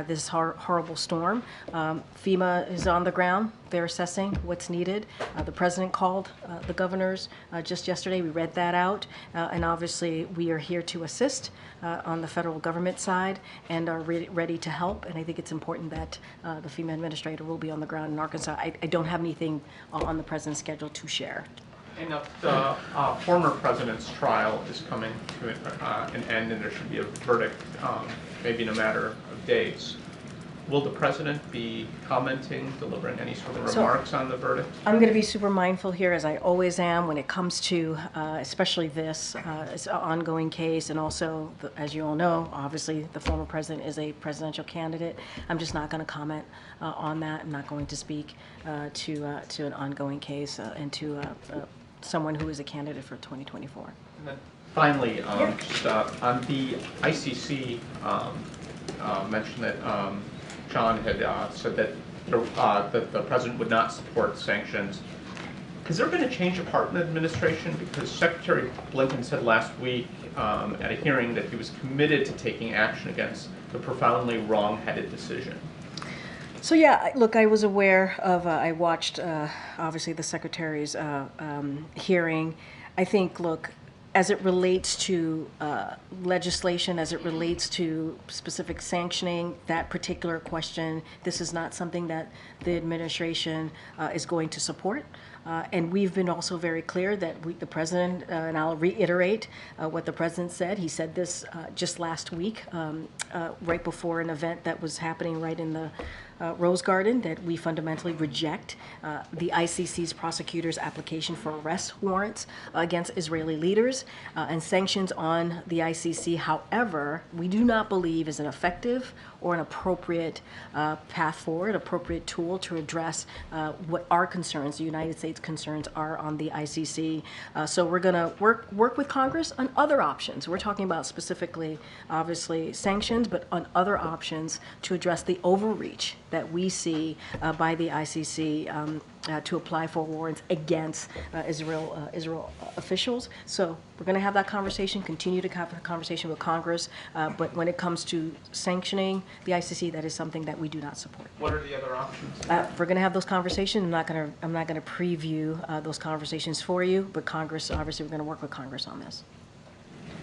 this horrible storm. FEMA is on the ground. They're assessing what's needed. The president called the governors just yesterday. We read that out. And obviously, we are here to assist on the federal government side and are ready to help. And I think it's important that the FEMA administrator will be on the ground in Arkansas. I don't have anything on the president's schedule to share. And the former president's trial is coming to an end, and there should be a verdict maybe in a matter of days. Will the president be commenting, delivering any sort of remarks on the verdict? I'm going to be super mindful here, as I always am, when it comes to especially this ongoing case, and also, as you all know, obviously the former president is a presidential candidate. I'm just not going to comment on that. I'm not going to speak to an ongoing case and to someone who is a candidate for 2024. And then finally, just on the ICC, mentioned that John had said that the president would not support sanctions. Has there been a change of heart in the administration? Because Secretary Blinken said last week at a hearing that he was committed to taking action against the profoundly wrong-headed decision. So yeah, look, I was aware of, I watched obviously the Secretary's hearing. I think, look, as it relates to legislation, as it relates to specific sanctioning, that particular question, this is not something that the administration is going to support. And we've been also very clear that the president, and I'll reiterate what the president said. He said this just last week, right before an event that was happening right in the Rose Garden, that we fundamentally reject the ICC's prosecutors' application for arrest warrants against Israeli leaders and sanctions on the ICC. However, we do not believe is an effective or an appropriate path forward, appropriate tool to address what our concerns, the United States concerns, are on the ICC. So we're going to work with Congress on other options. We're talking about specifically, obviously, sanctions, but on other options to address the overreach that we see by the ICC to apply for warrants against Israel officials. So we're going to have that conversation, continue to have a conversation with Congress, but when it comes to sanctioning the ICC, that is something that we do not support. What are the other options? We're going to have those conversations. I'm not going to preview those conversations for you, but Congress, obviously, we're going to work with Congress on this.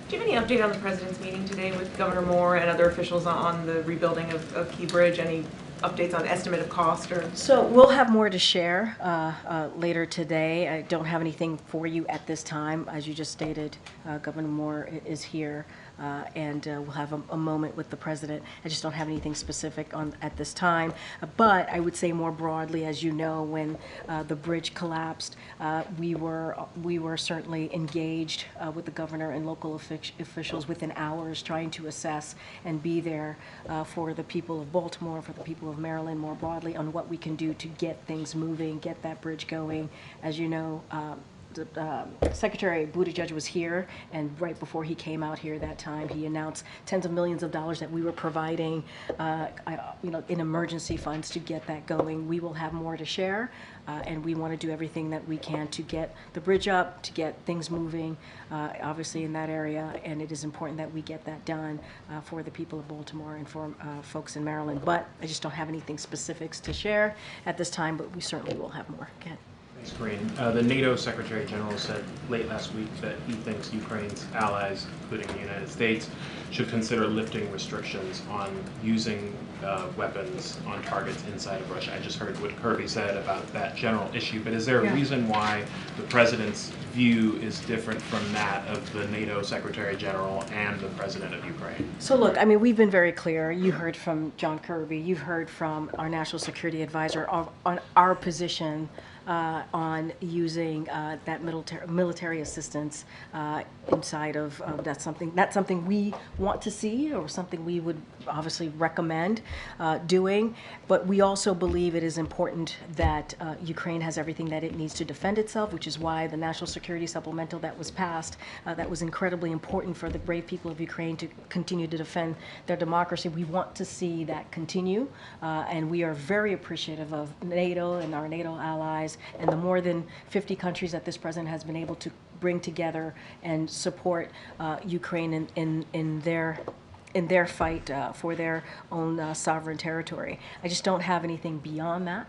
Do you have any update on the president's meeting today with Governor Moore and other officials on the rebuilding of Key Bridge? Any updates on estimate of cost? Or So we'll have more to share later today. I don't have anything for you at this time. As you just stated, Governor Moore is here and we'll have a moment with the president. I just don't have anything specific on at this time. But I would say more broadly, as you know, when the bridge collapsed, we were certainly engaged with the governor and local officials within hours, trying to assess and be there for the people of Baltimore, for the people of Maryland more broadly, on what we can do to get things moving, get that bridge going. As you know, Secretary Buttigieg was here, and right before he came out here that time, he announced tens of millions of dollars that we were providing, in emergency funds to get that going. We will have more to share, and we want to do everything that we can to get the bridge up, to get things moving, obviously in that area, and it is important that we get that done for the people of Baltimore and for folks in Maryland. But I just don't have anything specifics to share at this time, but we certainly will have more. Ken. Thanks, Karine. The NATO Secretary General said late last week that he thinks Ukraine's allies, including the United States, should consider lifting restrictions on using weapons on targets inside of Russia. I just heard what Kirby said about that general issue, but is there a reason why the President's view is different from that of the NATO Secretary General and the President of Ukraine? So look, I mean, we've been very clear. You heard from John Kirby, you've heard from our National Security Advisor on our position on using that military assistance inside of that's something we want to see, or something we would obviously recommend doing. But we also believe it is important that Ukraine has everything that it needs to defend itself, which is why the National Security Supplemental that was passed, that was incredibly important for the brave people of Ukraine to continue to defend their democracy. We want to see that continue, and we are very appreciative of NATO and our NATO allies and the more than 50 countries that this president has been able to bring together and support Ukraine in their fight for their own sovereign territory. I just don't have anything beyond that.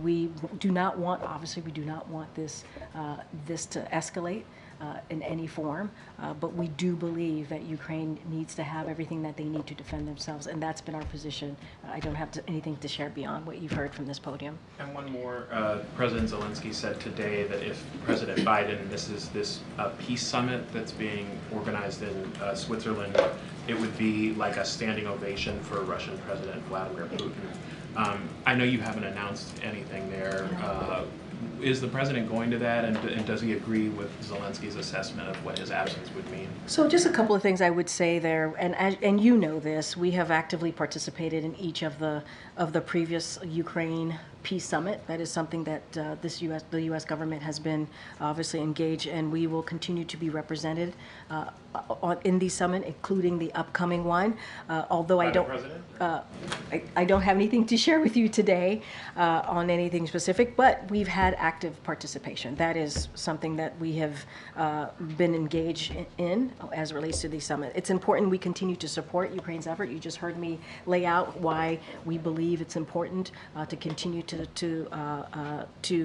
We do not want this to escalate in any form, but we do believe that Ukraine needs to have everything that they need to defend themselves, and that's been our position. I don't have anything to share beyond what you've heard from this podium. And one more, President Zelensky said today that if President Biden misses this peace summit that's being organized in Switzerland, it would be like a standing ovation for Russian President Vladimir Putin. I know you haven't announced anything there. Is the president going to that, and does he agree with Zelensky's assessment of what his absence would mean? So just a couple of things I would say there, and you know this, we have actively participated in each of the previous Ukraine Peace Summit. That is something that the U.S. government has been obviously engaged, and we will continue to be represented in the summit, including the upcoming one. Although I don't have anything to share with you today on anything specific, but we've had active participation. That is something that we have been engaged in as it relates to the summit. It's important we continue to support Ukraine's effort. You just heard me lay out why we believe it's important to continue to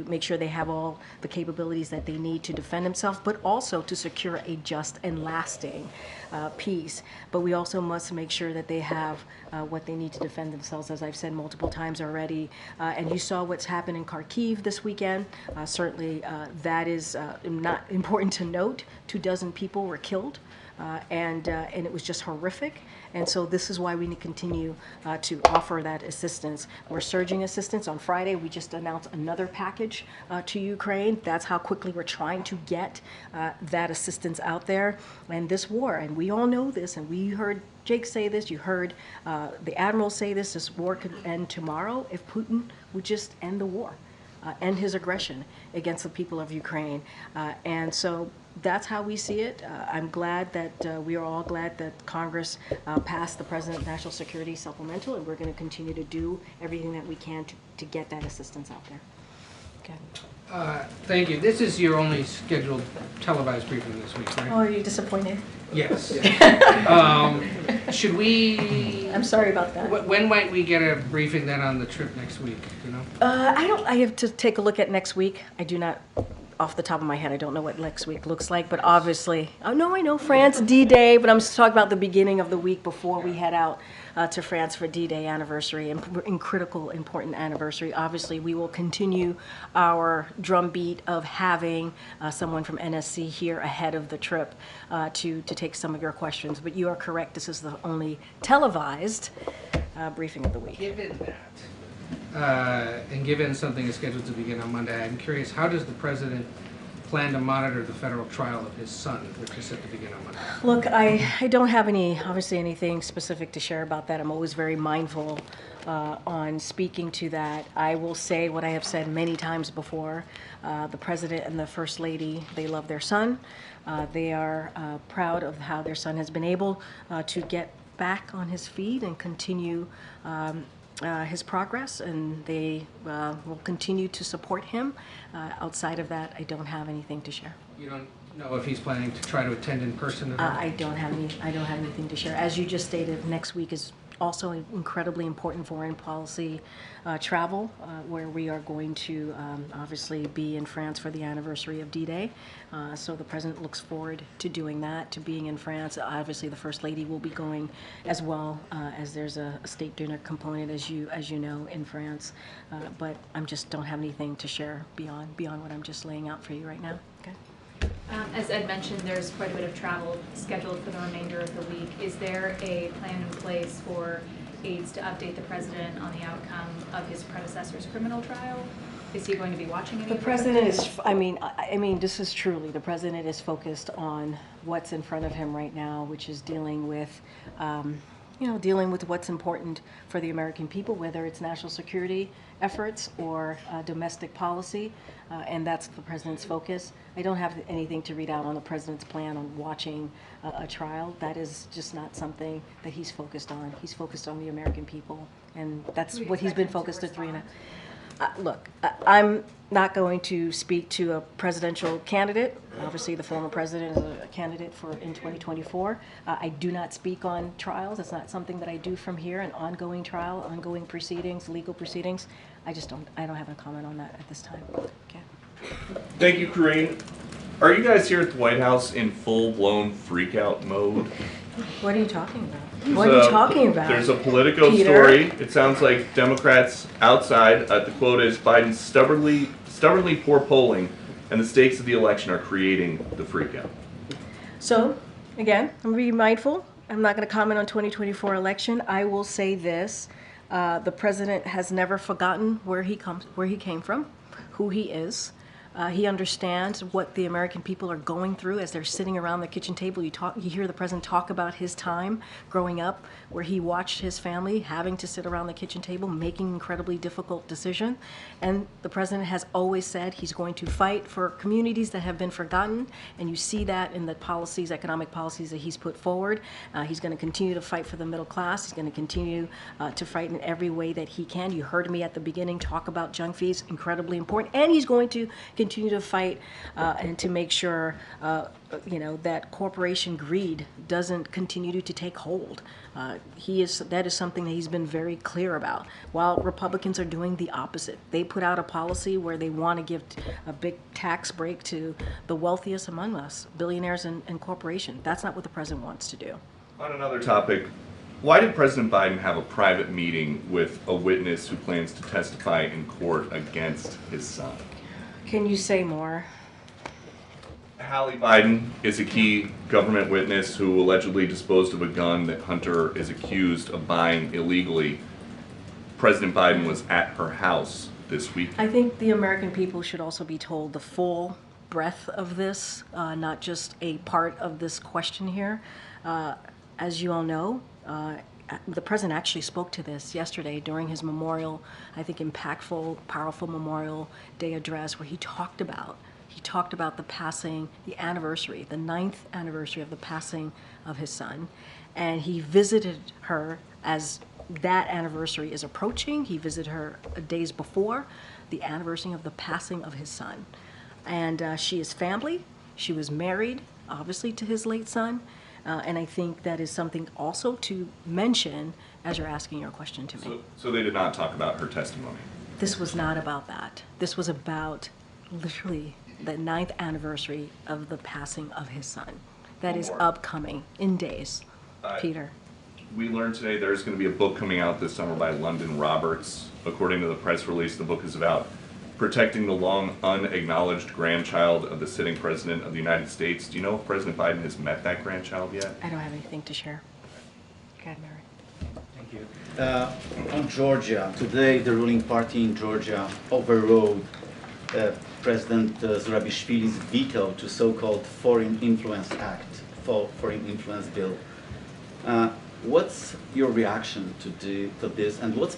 make sure they have all the capabilities that they need to defend themselves, but also to secure a just and lasting peace. But we also must make sure that they have what they need to defend themselves, as I've said multiple times already. And you saw what's happened in Kharkiv this weekend. Certainly that is not important to note. 24 people were killed. And it was just horrific. And so this is why we need to continue to offer that assistance. We're surging assistance. On Friday, we just announced another package to Ukraine. That's how quickly we're trying to get that assistance out there. And this war, and we all know this, and we heard Jake say this, you heard the Admiral say this war could end tomorrow if Putin would just end the war, end his aggression against the people of Ukraine. And so that's how we see it. I'm glad that we are all glad that Congress passed the President's National Security Supplemental, and we're going to continue to do everything that we can to get that assistance out there. Okay. Thank you. This is your only scheduled televised briefing this week, right? Oh, are you disappointed? Yes. Should we? I'm sorry about that. When might we get a briefing then on the trip next week? You know? I have to take a look at next week. I do not. Off the top of my head, I don't know what next week looks like, but obviously, oh no, I know France, D-Day, but I'm just talking about the beginning of the week before we head out to France for D-Day anniversary and critical, important anniversary. Obviously, we will continue our drumbeat of having someone from NSC here ahead of the trip to take some of your questions. But you are correct, this is the only televised briefing of the week. Given that, and given something is scheduled to begin on Monday, I'm curious, how does the president plan to monitor the federal trial of his son, which is set to begin on Monday? Look, I don't have obviously anything specific to share about that. I'm always very mindful on speaking to that. I will say what I have said many times before. The president and the first lady, they love their son. They are proud of how their son has been able to get back on his feet and continue his progress, and they will continue to support him. Outside of that, I don't have anything to share. You don't know if he's planning to try to attend in person at all? I don't have anything to share. As you just stated, next week is also incredibly important foreign policy travel, where we are going to obviously be in France for the anniversary of D-Day. So the president looks forward to doing that, to being in France. Obviously, the First Lady will be going as well, as there's a state dinner component, as you know, in France. But I just don't have anything to share beyond what I'm just laying out for you right now. Okay. As Ed mentioned, there's quite a bit of travel scheduled for the remainder of the week. Is there a plan in place for aides to update the president on the outcome of his predecessor's criminal trial? Is he going to be watching any? The president is, I mean, this is truly, the president is focused on what's in front of him right now, which is dealing with, dealing with what's important for the American people, whether it's national security efforts or domestic policy, and that's the president's focus. I don't have anything to read out on the president's plan on watching a trial. That is just not something that he's focused on. He's focused on the American people, and that's what he's been focused on. Look, I'm not going to speak to a presidential candidate. Obviously, the former president is a candidate in 2024. I do not speak on trials. It's not something that I do from here, an ongoing trial, ongoing proceedings, legal proceedings. I don't have a comment on that at this time. Okay. Thank you, Karine. Are you guys here at the White House in full-blown freak-out mode? What are you talking about? What are you talking about? There's a Politico Peter? story. It sounds like Democrats outside, the quote is, Biden stubbornly poor polling, and the stakes of the election are creating the freakout. So, again, I'm going to be mindful. I'm not going to comment on 2024 election. I will say this. The president has never forgotten where he came from, who he is. He understands what the American people are going through as they're sitting around the kitchen table. You hear the president talk about his time growing up, where he watched his family having to sit around the kitchen table, making incredibly difficult decisions. And the president has always said he's going to fight for communities that have been forgotten. And you see that in the policies, economic policies that he's put forward. He's going to continue to fight for the middle class. He's going to continue to fight in every way that he can. You heard me at the beginning talk about junk fees, incredibly important. And he's going to continue to fight and to make sure that corporation greed doesn't continue to take hold. That is something that he's been very clear about. While Republicans are doing the opposite, they put out a policy where they want to give a big tax break to the wealthiest among us, billionaires and corporations. That's not what the president wants to do. On another topic, why did President Biden have a private meeting with a witness who plans to testify in court against his son? Can you say more? Hallie Biden is a key government witness who allegedly disposed of a gun that Hunter is accused of buying illegally. President Biden was at her house this week. I think the American people should also be told the full breadth of this, not just a part of this question here. As you all know, the president actually spoke to this yesterday during his memorial, I think impactful, powerful Memorial Day address, where he talked about the passing, the anniversary, the 9th anniversary of the passing of his son. And he visited her as that anniversary is approaching. He visited her days before the anniversary of the passing of his son. And she is family. She was married, obviously, to his late son. And I think that is something also to mention as you're asking your question to me. So they did not talk about her testimony? This was not about that. This was about literally the 9th anniversary of the passing of his son. That is upcoming in days. Peter. we learned today there's going to be a book coming out this summer by London Roberts. According to the press release, the book is about protecting the long unacknowledged grandchild of the sitting president of the United States. Do you know if President Biden has met that grandchild yet? I don't have anything to share. Go ahead, Mary. Thank you. On Georgia, today the ruling party in Georgia overrode President Zurabishvili's veto to so-called Foreign Influence Act, Foreign Influence Bill. What's your reaction to this, and what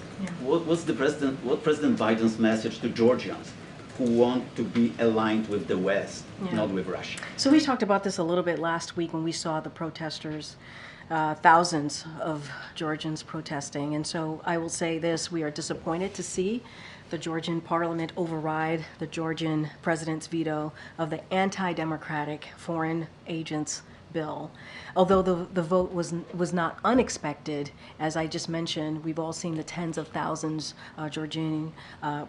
President Biden's message to Georgians who want to be aligned with the West, not with Russia? So we talked about this a little bit last week when we saw the protesters, thousands of Georgians protesting. And so I will say this, we are disappointed to see the Georgian parliament override the Georgian president's veto of the anti-democratic foreign agents bill. Although the vote was not unexpected, as I just mentioned, we've all seen the tens of thousands Georgian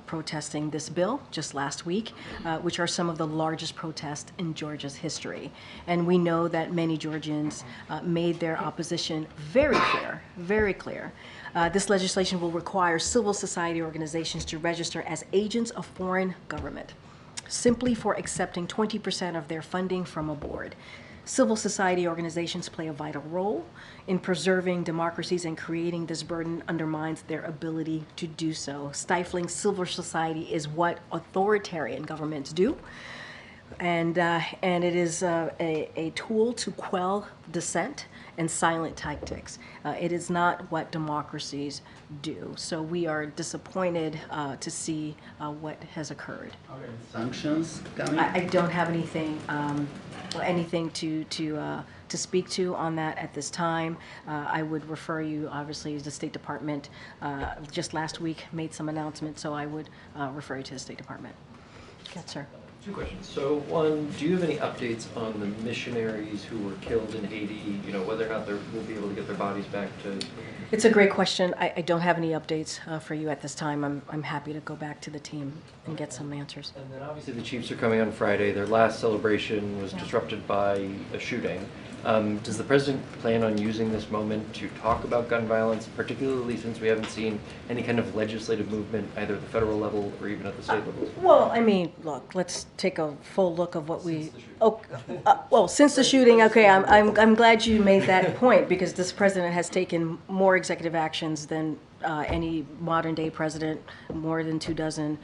protesting this bill just last week, which are some of the largest protests in Georgia's history. And we know that many Georgians made their opposition very clear, very clear. This legislation will require civil society organizations to register as agents of foreign government, simply for accepting 20% of their funding from a board. Civil society organizations play a vital role in preserving democracies, and creating this burden undermines their ability to do so. Stifling civil society is what authoritarian governments do, and it is a tool to quell dissent and silent tactics. It is not what democracies do. So we are disappointed to see what has occurred. Sanctions coming? I don't have anything to speak to on that at this time. I would refer you, obviously, to the State Department. Just last week made some announcements, so I would refer you to the State Department. Yes, sir. Two questions. So one, do you have any updates on the missionaries who were killed in Haiti? You know, whether or not we'll be able to get their bodies back to... It's a great question. I don't have any updates for you at this time. I'm happy to go back to the team and get some answers. And then obviously the Chiefs are coming on Friday. Their last celebration was disrupted by a shooting. Does the president plan on using this moment to talk about gun violence, particularly since we haven't seen any kind of legislative movement either at the federal level or even at the state level? Well, I mean, look, let's take a full look of what we... well, since the shooting, okay, I'm glad you made that point, because this president has taken more executive actions than any modern-day president, more than 24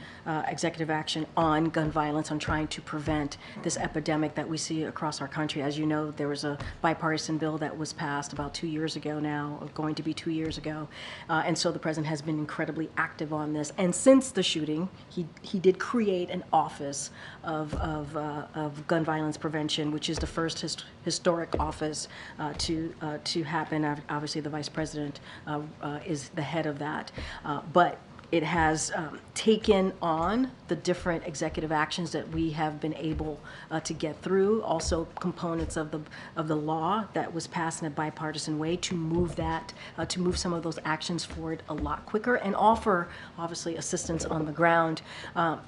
executive action on gun violence, on trying to prevent this epidemic that we see across our country. As you know, there was a bipartisan bill that was passed about 2 years ago now, or going to be 2 years ago, and so the president has been incredibly active on this. And since the shooting, he did create an office of gun violence prevention, which is the first historic office to happen. Obviously, the vice president is the head of that, but it has taken on the different executive actions that we have been able to get through, also components of the law that was passed in a bipartisan way to move that, to move some of those actions forward a lot quicker and offer, obviously, assistance on the ground.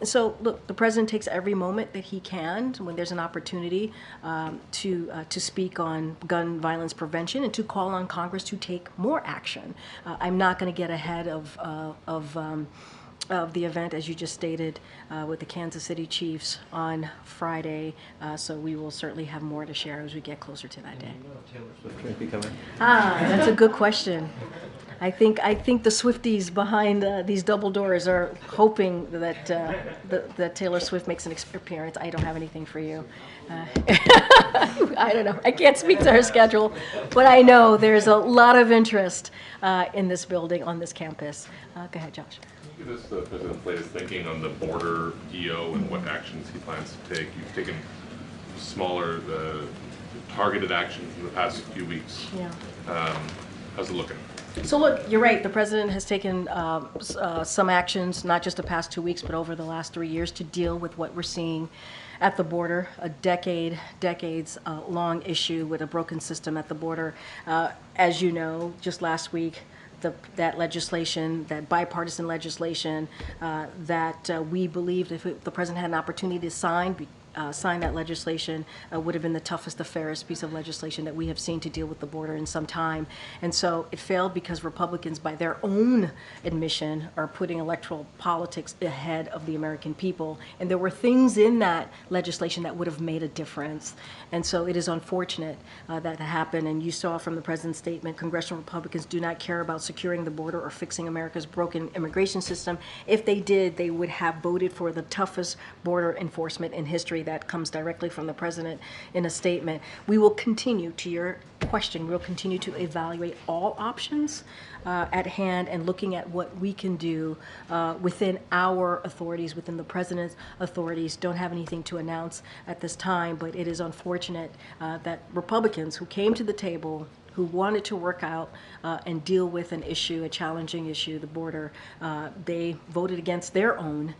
So, look, the president takes every moment that he can when there's an opportunity to speak on gun violence prevention and to call on Congress to take more action. I'm not going to get ahead of the event, as you just stated, with the Kansas City Chiefs on Friday. So we will certainly have more to share as we get closer to that day. Taylor Swift might be coming. That's a good question. I think the Swifties behind these double doors are hoping that that Taylor Swift makes an appearance. I don't have anything for you. I don't know. I can't speak to her schedule, but I know there's a lot of interest in this building, on this campus. Go ahead, Josh. Can you give us the president's latest thinking on the border EO and what actions he plans to take? You've taken smaller, targeted actions in the past few weeks. Yeah. How's it looking? So look, you're right. The president has taken some actions, not just the past 2 weeks, but over the last 3 years to deal with what we're seeing at the border, a decades long issue with a broken system at the border. As you know, just last week, that legislation, that bipartisan legislation that we believed if the president had an opportunity to sign signed that legislation would have been the toughest, the fairest piece of legislation that we have seen to deal with the border in some time. And so it failed because Republicans, by their own admission, are putting electoral politics ahead of the American people. And there were things in that legislation that would have made a difference. And so it is unfortunate that happened. And you saw from the president's statement, congressional Republicans do not care about securing the border or fixing America's broken immigration system. If they did, they would have voted for the toughest border enforcement in history. That comes directly from the president in a statement. We will continue, to your question, we'll continue to evaluate all options at hand and looking at what we can do within our authorities, within the president's authorities. Don't have anything to announce at this time, but it is unfortunate that Republicans who came to the table, who wanted to work out and deal with an issue, a challenging issue, the border, they voted against their own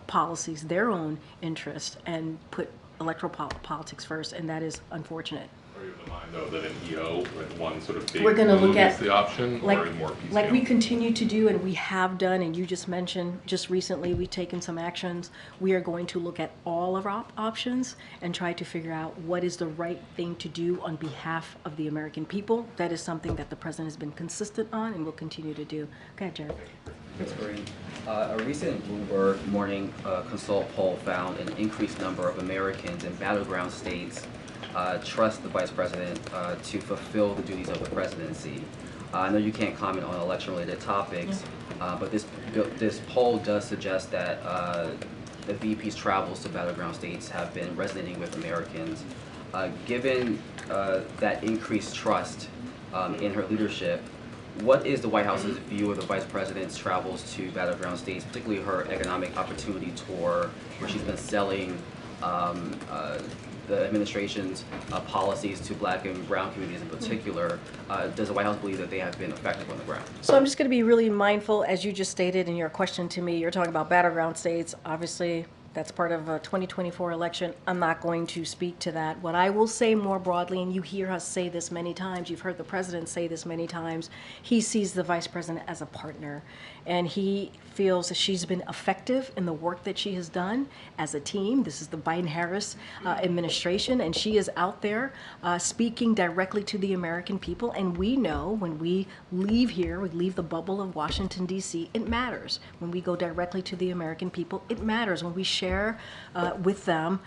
policies, their own interests, and put electoral politics first, and that is unfortunate. Are you of the mind, though, that an EO, like one sort of big We're going to look move at is the option, like, or more piecemeal? like we continue to do, and we have done, and you just mentioned, just recently we've taken some actions. We are going to look at all of our options and try to figure out what is the right thing to do on behalf of the American people. That is something that the president has been consistent on and will continue to do. Go ahead, Jared. Thanks, Karine. A recent Bloomberg Morning Consult poll found an increased number of Americans in battleground states trust the vice president to fulfill the duties of the presidency. I know you can't comment on election-related topics, but this poll does suggest that the VP's travels to battleground states have been resonating with Americans. Given that increased trust in her leadership, what is the White House's view of the vice president's travels to battleground states, particularly her economic opportunity tour, where she's been selling the administration's policies to black and brown communities in particular? Does the White House believe that they have been effective on the ground? So I'm just going to be really mindful, as you just stated in your question to me, you're talking about battleground states. Obviously, that's part of a 2024 election. I'm not going to speak to that. What I will say more broadly, and you hear us say this many times, you've heard the president say this many times, he sees the vice president as a partner. And he feels that she's been effective in the work that she has done as a team. This is the Biden-Harris administration, and she is out there speaking directly to the American people. And we know when we leave here, we leave the bubble of Washington, D.C., it matters. When we go directly to the American people, it matters. When we share with them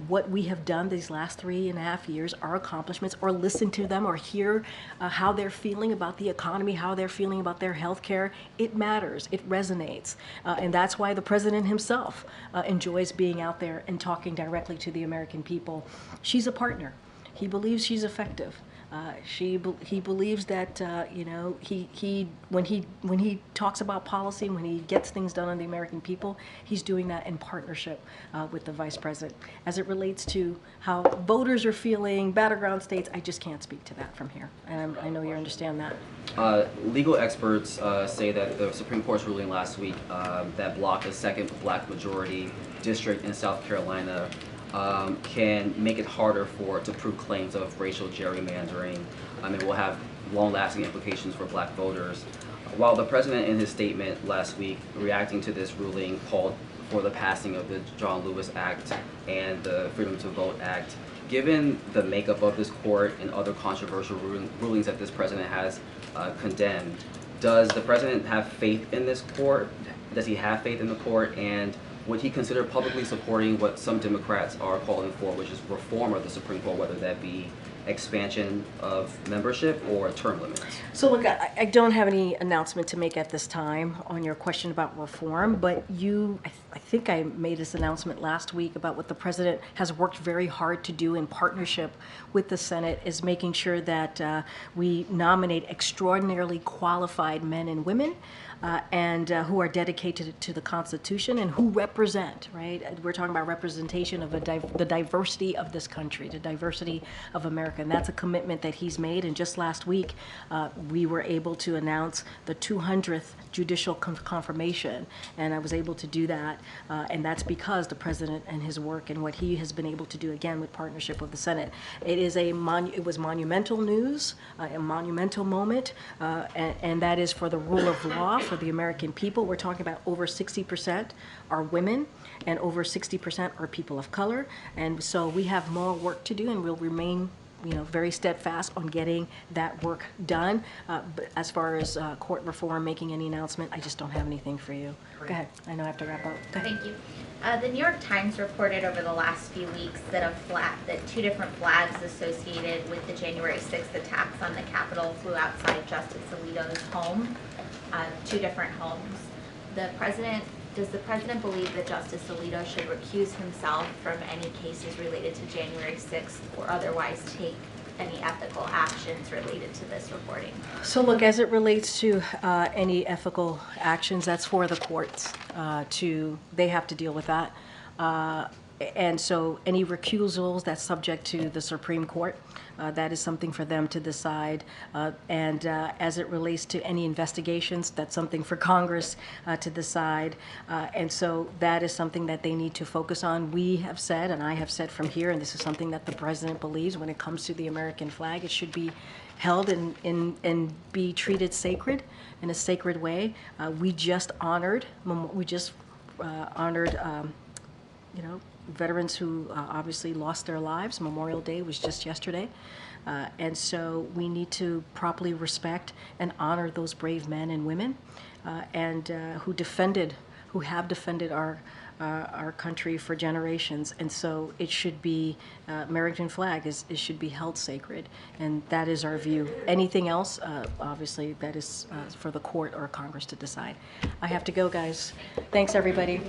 what we have done these last 3.5 years, our accomplishments, or listen to them or hear how they're feeling about the economy, how they're feeling about their health care, it matters. It resonates. And that's why the president himself enjoys being out there and talking directly to the American people. She's a partner. He believes she's effective. He believes that when he talks about policy, when he gets things done on the American people, he's doing that in partnership with the vice president. As it relates to how voters are feeling, battleground states, I just can't speak to that from here, and I know you understand that. Legal experts say that the Supreme Court's ruling last week that blocked a second black majority district in South Carolina can make it harder to prove claims of racial gerrymandering, and will have long-lasting implications for black voters. While the president in his statement last week, reacting to this ruling, called for the passing of the John Lewis Act and the Freedom to Vote Act, given the makeup of this court and other controversial rulings that this president has condemned, does the president have faith in this court? Does he have faith in the court? And would he consider publicly supporting what some Democrats are calling for, which is reform of the Supreme Court, whether that be expansion of membership or term limits? So look, I don't have any announcement to make at this time on your question about reform, but I think I made this announcement last week about what the president has worked very hard to do in partnership with the Senate, is making sure that we nominate extraordinarily qualified men and women and who are dedicated to the Constitution and who represent, right? We're talking about representation of the diversity of this country, the diversity of America. America. And that's a commitment that he's made. And just last week, we were able to announce the 200th judicial confirmation. And I was able to do that. And that's because the president and his work and what he has been able to do, again, with partnership with the Senate. It was monumental news, a monumental moment, and that is for the rule of law for the American people. We're talking about over 60% are women and over 60% are people of color. And so we have more work to do, and we'll remain very steadfast on getting that work done. But as far as court reform, making any announcement, I just don't have anything for you. Go ahead. I know I have to wrap up. Go ahead. Thank you. The New York Times reported over the last few weeks that that 2 different flags associated with the January 6th attacks on the Capitol flew outside Justice Alito's home, 2 different homes. Does the president believe that Justice Alito should recuse himself from any cases related to January 6th or otherwise take any ethical actions related to this reporting? So look, as it relates to any ethical actions, that's for the courts they have to deal with that. And so any recusals, that's subject to the Supreme Court. That is something for them to decide. And as it relates to any investigations, that's something for Congress to decide. And so that is something that they need to focus on. We have said, and I have said from here, and this is something that the president believes when it comes to the American flag, it should be held and be treated sacred, in a sacred way. We just honored veterans who obviously lost their lives. Memorial Day was just yesterday. And so we need to properly respect and honor those brave men and women who have defended our country for generations. And so it should be, American flag it should be held sacred. And that is our view. Anything else, obviously, that is for the court or Congress to decide. I have to go, guys. Thanks, everybody.